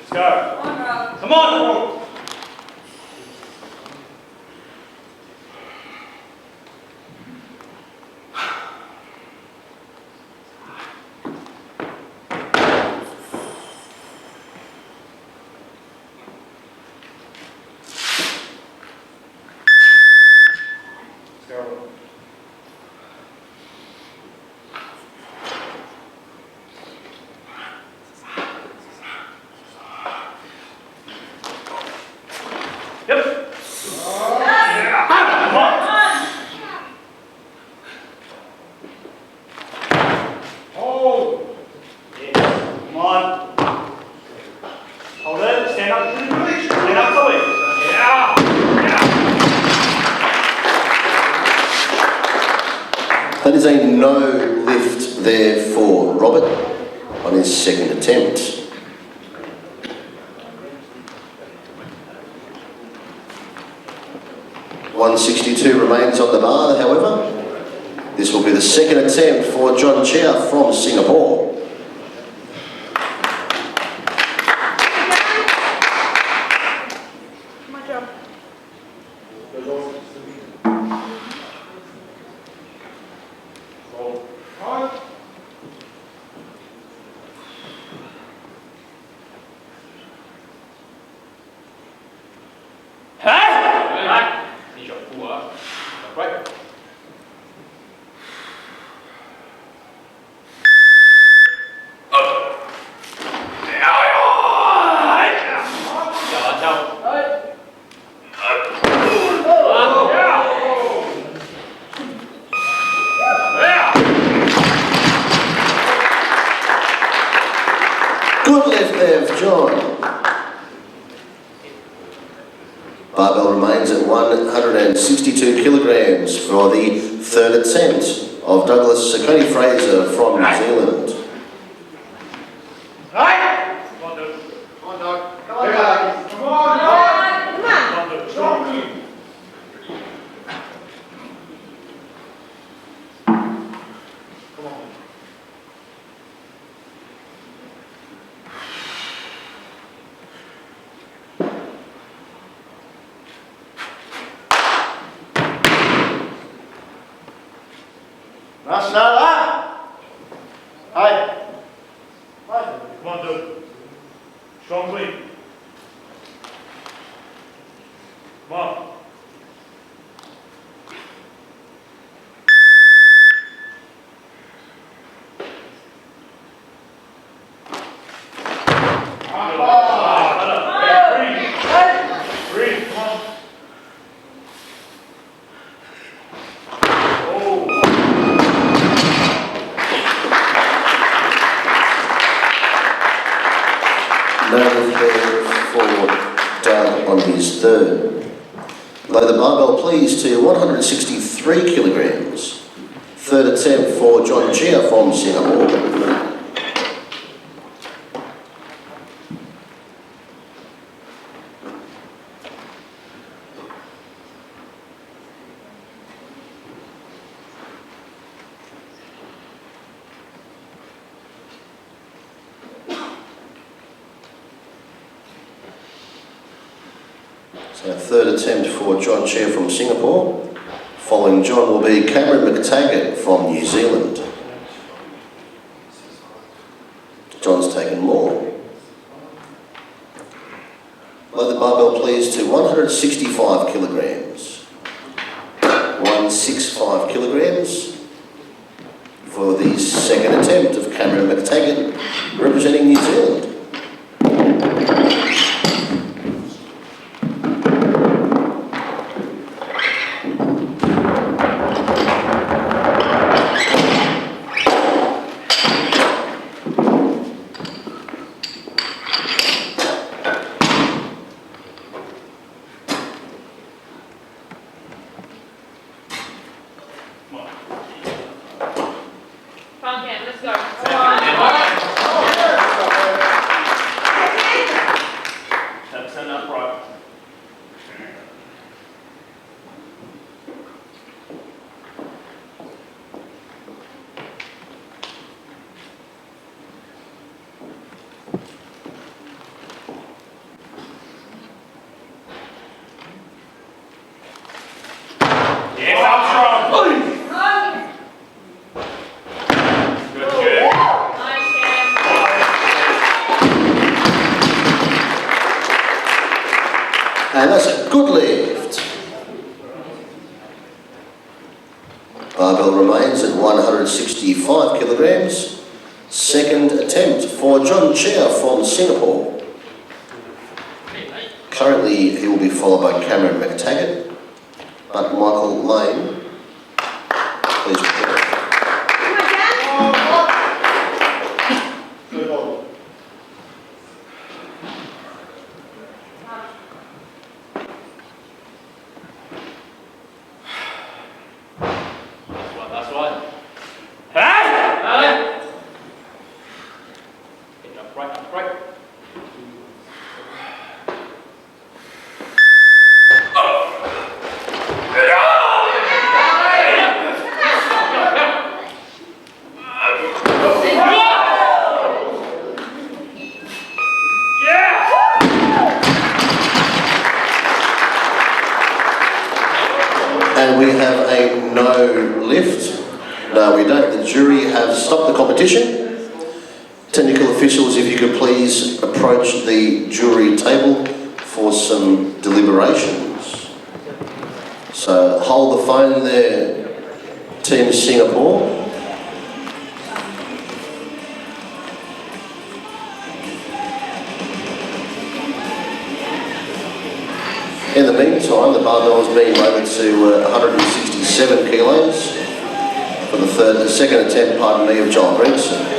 Let's go. Come on. Yep. Come on. That is a no lift there for Robert on his second attempt. $162 remains on the bar, however. This will be the second attempt for John Chia from Singapore. My job. Ni chọn phù hợp. Right. Good lift there for John. Barbell remains at 162 kilograms for the third attempt of Douglas Sakoni Fraser from New Zealand. Come on, dude. Strong clean. Come on. Breathe, come on. No lift there for Doug on his third. Lower the barbell please to 163 kilograms. Third attempt for John Chia from Singapore. So third attempt for John Chia from Singapore. Following John will be Cameron McTaggart from New Zealand. John's taken more. Lower the barbell please to 165 kilograms. 165 kilograms for the second attempt of Cameron McTaggart representing New Zealand. Front hand, let's go. Stand upright. Yes, up strong. Good, good. Nice hand. And that's a good lift. Barbell remains at 165 kilograms. Second attempt for John Chia from Singapore. Currently, he will be followed by Cameron McTaggart, but Michael Lane, please prepare. Come on, Dan. That's right. And we have a no lift. No, we don't. The jury have stopped the competition. Technical officials, if you could please approach the jury table for some deliberations. So hold the phone there, Team Singapore. In the meantime, the barbell is being loaded to 167 kilos for the second attempt, pardon me, of Joel Gregson.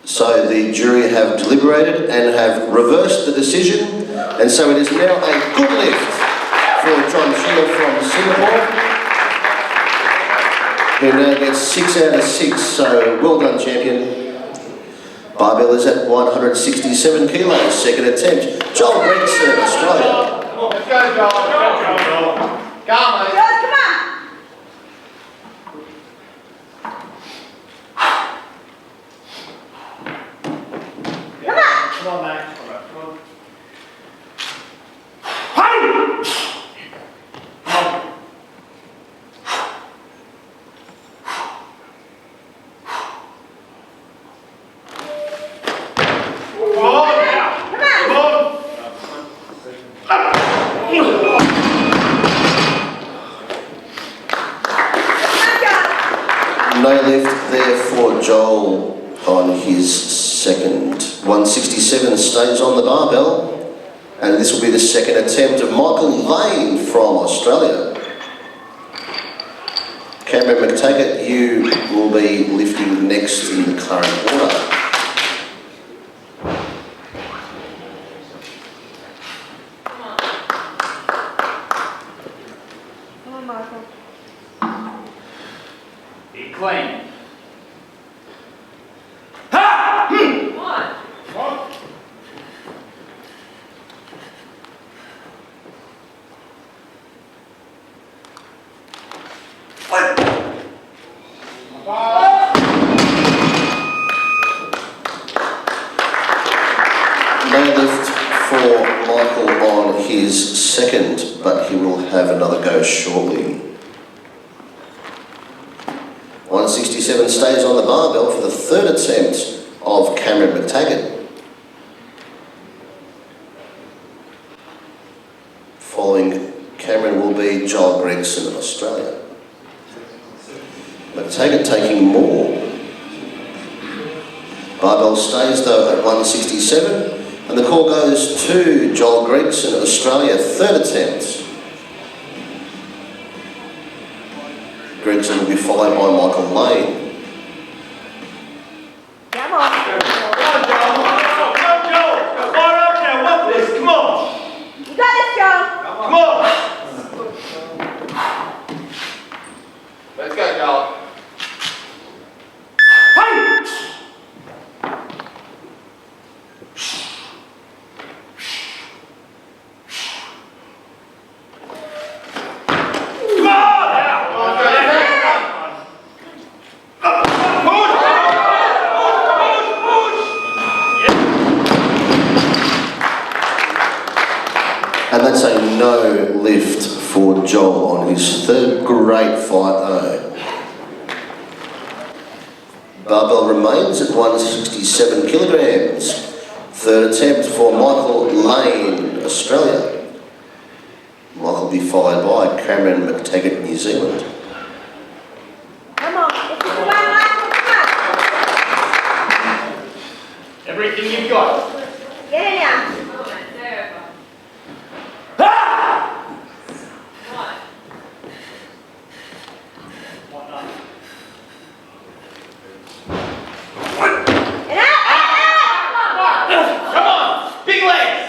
So the jury have deliberated and have reversed the decision, and so it is now a good lift for John Shield from Singapore, who now gets 6 out of 6, so well done, champion. Barbell is at 167 kilos, second attempt. Joel Gregson, Australia. Come on, let's go, Joel. Let's go, Joel. Come on, mate. George, come on. Come on, Max. Come on. No lift there for Joel on his second. 167 stays on the barbell, and this will be the second attempt of Michael Lane from Australia. Cameron McTaggart, you will be lifting next in the current order. Come on, Michael. Be clean. No lift for Michael on his second, but he will have another go shortly. 167 stays on the barbell for the third attempt of Cameron McTaggart. Following Cameron will be Joel Gregson of Australia. McTaggart taking more. Barbell stays though at 167, and the call goes to Joel Gregson of Australia, third attempt. Gregson will be followed by Michael Lane. Come on. You got this, Joe. Let's go, Joel. And that's a no lift for Joel on his third. Great fight though. Barbell remains at 167 kilograms. Third attempt for Michael Lane, Australia. Michael will be followed by Cameron McTaggart, New Zealand. Come on. This is the one, Michael. Come on. Everything you've got. Get in now. And out. Come on, big legs.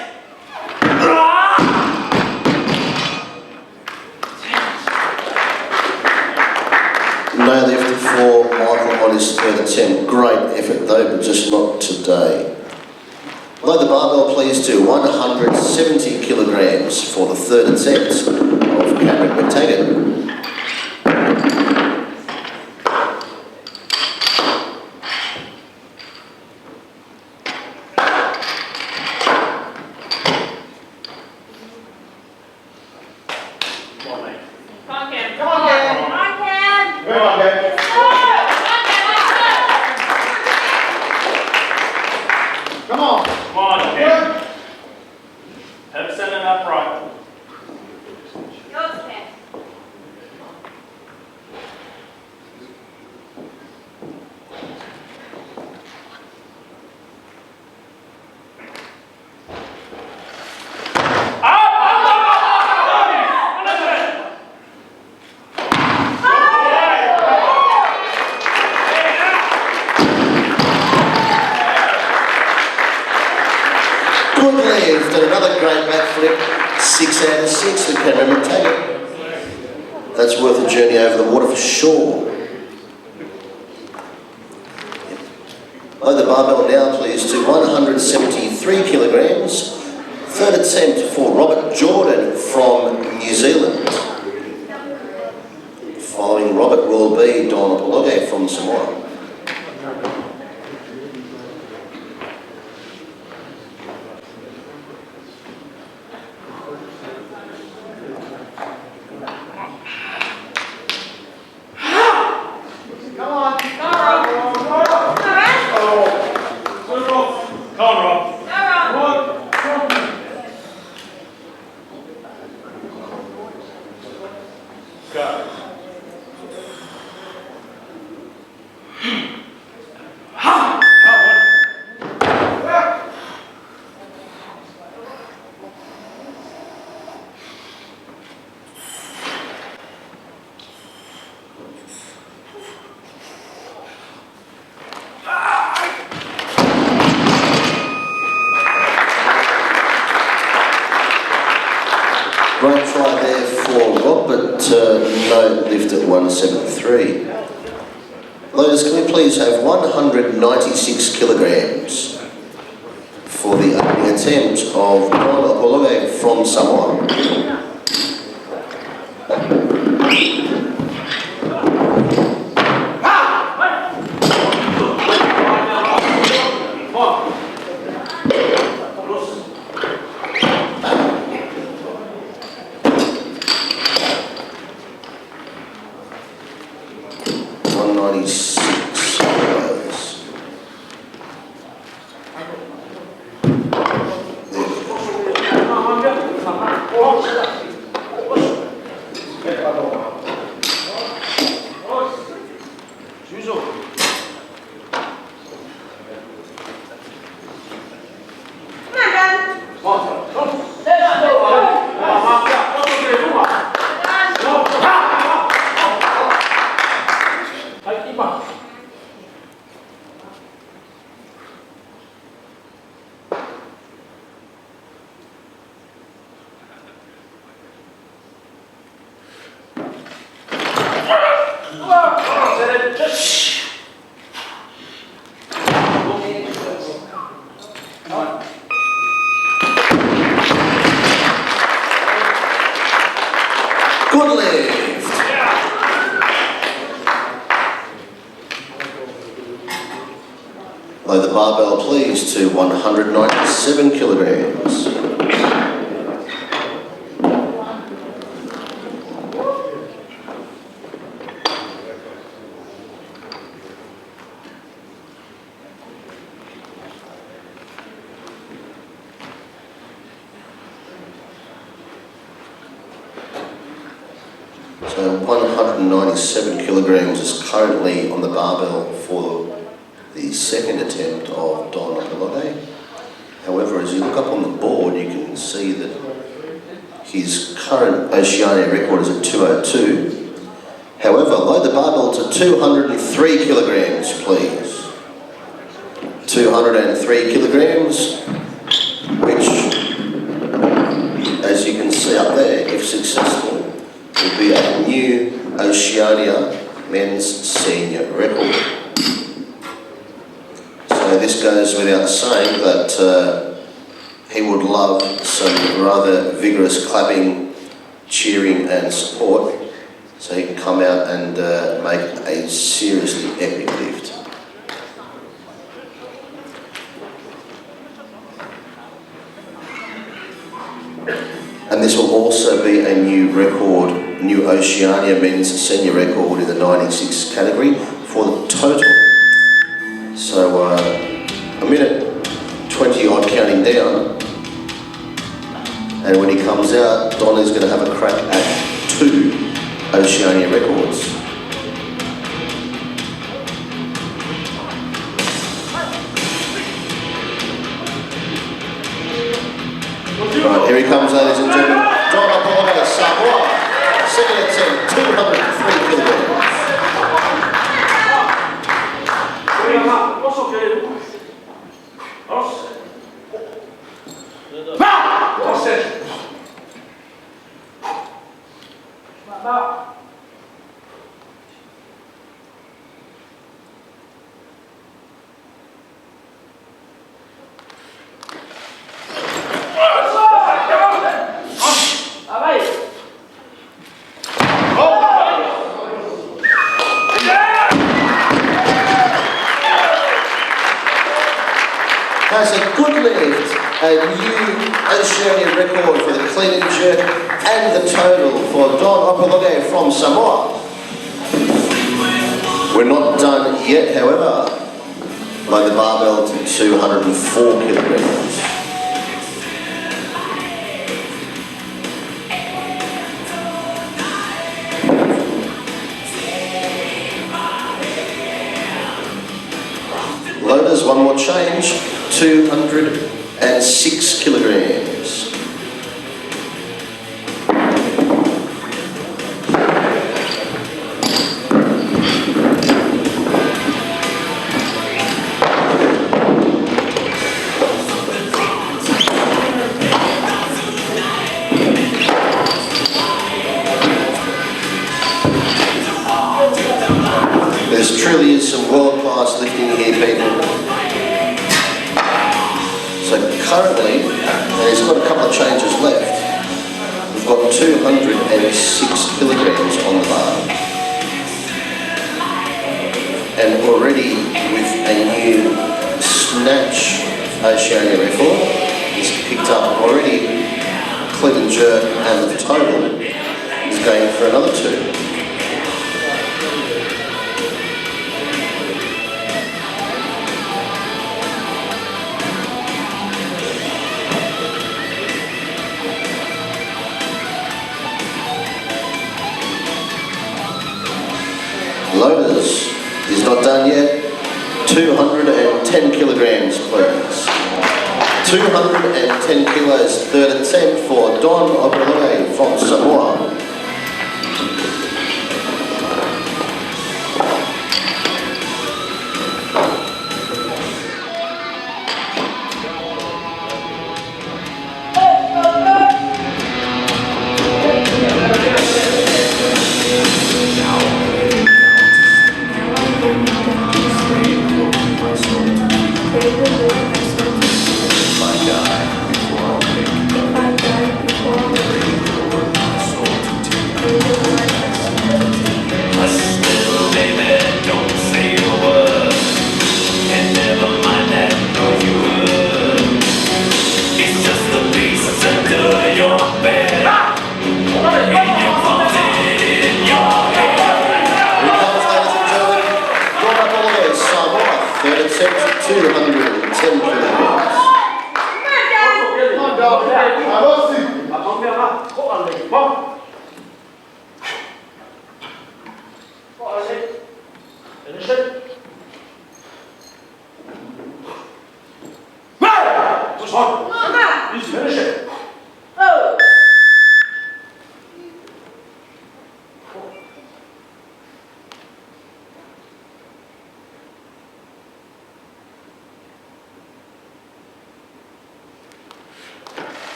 No lift for Michael on his third attempt. Great effort though, but just not today. Load the barbell please to 170 kilograms for the third attempt of Cameron McTaggart. Good lift and another great backflip. 6 out of 6 for Cameron McTaggart. That's worth a journey over the water for sure. Load the barbell now please to 173 kilograms. Third attempt for Robert Jordan from New Zealand. Following Robert will be Don Apologe from Samoa. Great try there for Rob, but no lift at 173. Loaders, can we please have 196 kilograms for the opening attempt of Don Apologe from Samoa. Good lift. Load the barbell please to 197 kilograms. So 197 kilograms is currently on the barbell for the second attempt of Don Apologe. However, as you look up on the board, you can see that his current Oceania record is at 202. However, load the barbell to 203 kilograms, please. 203 kilograms, which, as you can see up there, if successful, will be a new Oceania men's senior record. So this goes without saying that he would love some rather vigorous clapping, cheering and support so he can come out and make a seriously epic lift. And this will also be a new record, new Oceania men's senior record in the 96 category for the total. So a minute 20 odd counting down, and when he comes out, Don is going to have a crack at 2 Oceania records. Right, here he comes, ladies and gentlemen. Don Apollo, Samoa, second attempt, 203 kilograms. Has a good lift, a new Oceania record for the clean and jerk and the total for Don Apologe from Samoa. We're not done yet, however, by the barbell to 204 kilograms. Loaders, one more change, 206 kilograms. There truly is some world-class lifting here, people. So currently, and he's got a couple of changes left, we've got 206 kilograms on the bar. And already with a new snatch Oceania record, he's picked up already clean and jerk, and the total is going for another 2. Loaders is not done yet. 210 kilograms, please. 210 kilos, third attempt for Don Apologe from Samoa.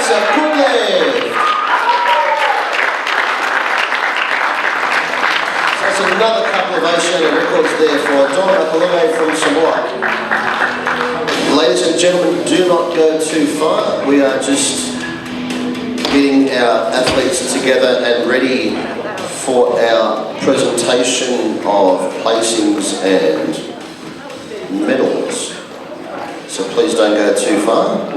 Joseph Goodley. So that's another couple of Oceania records there for Don Apollo from Samoa. Ladies and gentlemen, do not go too far. We are just getting our athletes together and ready for our presentation of placings and medals. So please don't go too far.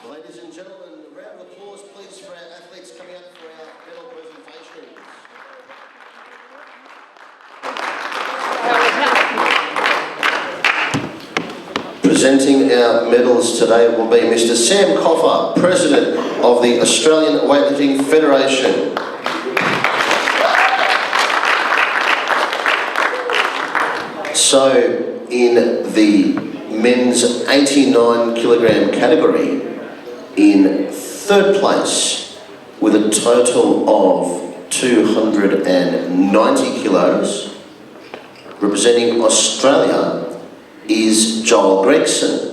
Ladies and gentlemen, a round of applause please for our athletes coming up for our medal presentations. Presenting our medals today will be Mr. Sam Coffer, President of the Australian Weightlifting Federation. So, in the men's 89 kilogram category, in third place with a total of 290 kilos, representing Australia, is Joel Gregson.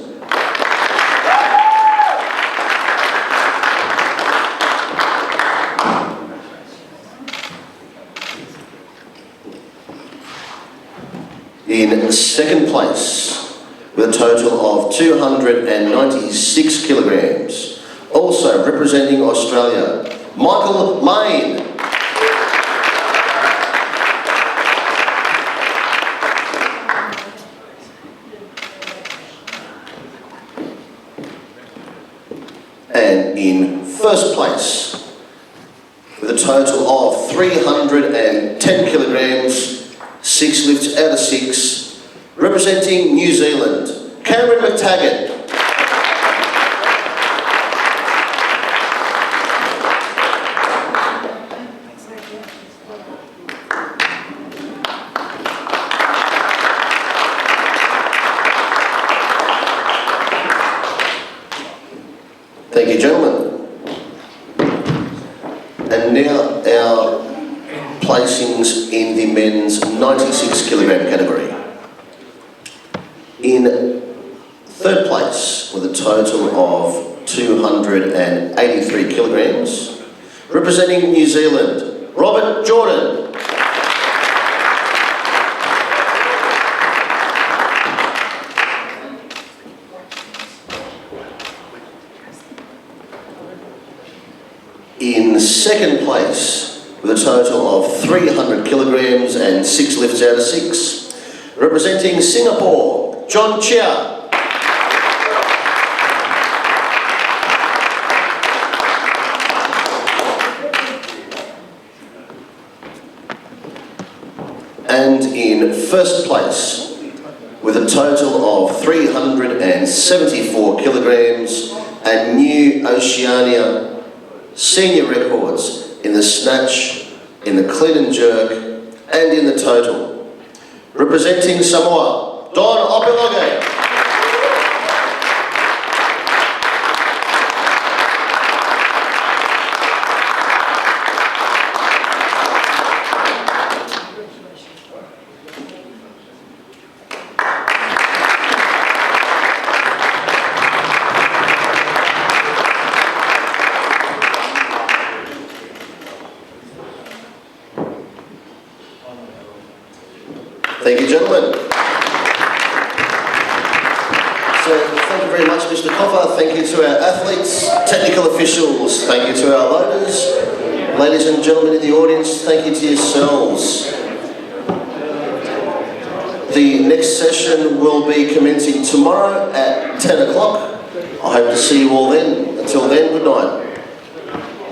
In second place, with a total of 296 kilograms, also representing Australia, Michael Lane. And in first place, with a total of 310 kilograms, 6 lifts out of 6, representing New Zealand, Cameron McTaggart. Thank you, gentlemen. And now our placings in the men's 96 kilogram category. In third place, with a total of 283 kilograms, representing New Zealand, Robert Jordan. In second place, with a total of 300 kilograms and 6 lifts out of 6, representing Singapore, John Chia. And in first place, with a total of 374 kilograms and new Oceania senior records in the snatch, in the clean and jerk, and in the total. Representing Samoa, Don Opiloge. Thank you, gentlemen. So, thank you very much, Mr. Coffer. Thank you to our athletes, technical officials. Thank you to our loaders. Ladies and gentlemen in the audience, thank you to yourselves. The next session will be commencing tomorrow at 10 o'clock. I hope to see you all then. Until then, good night.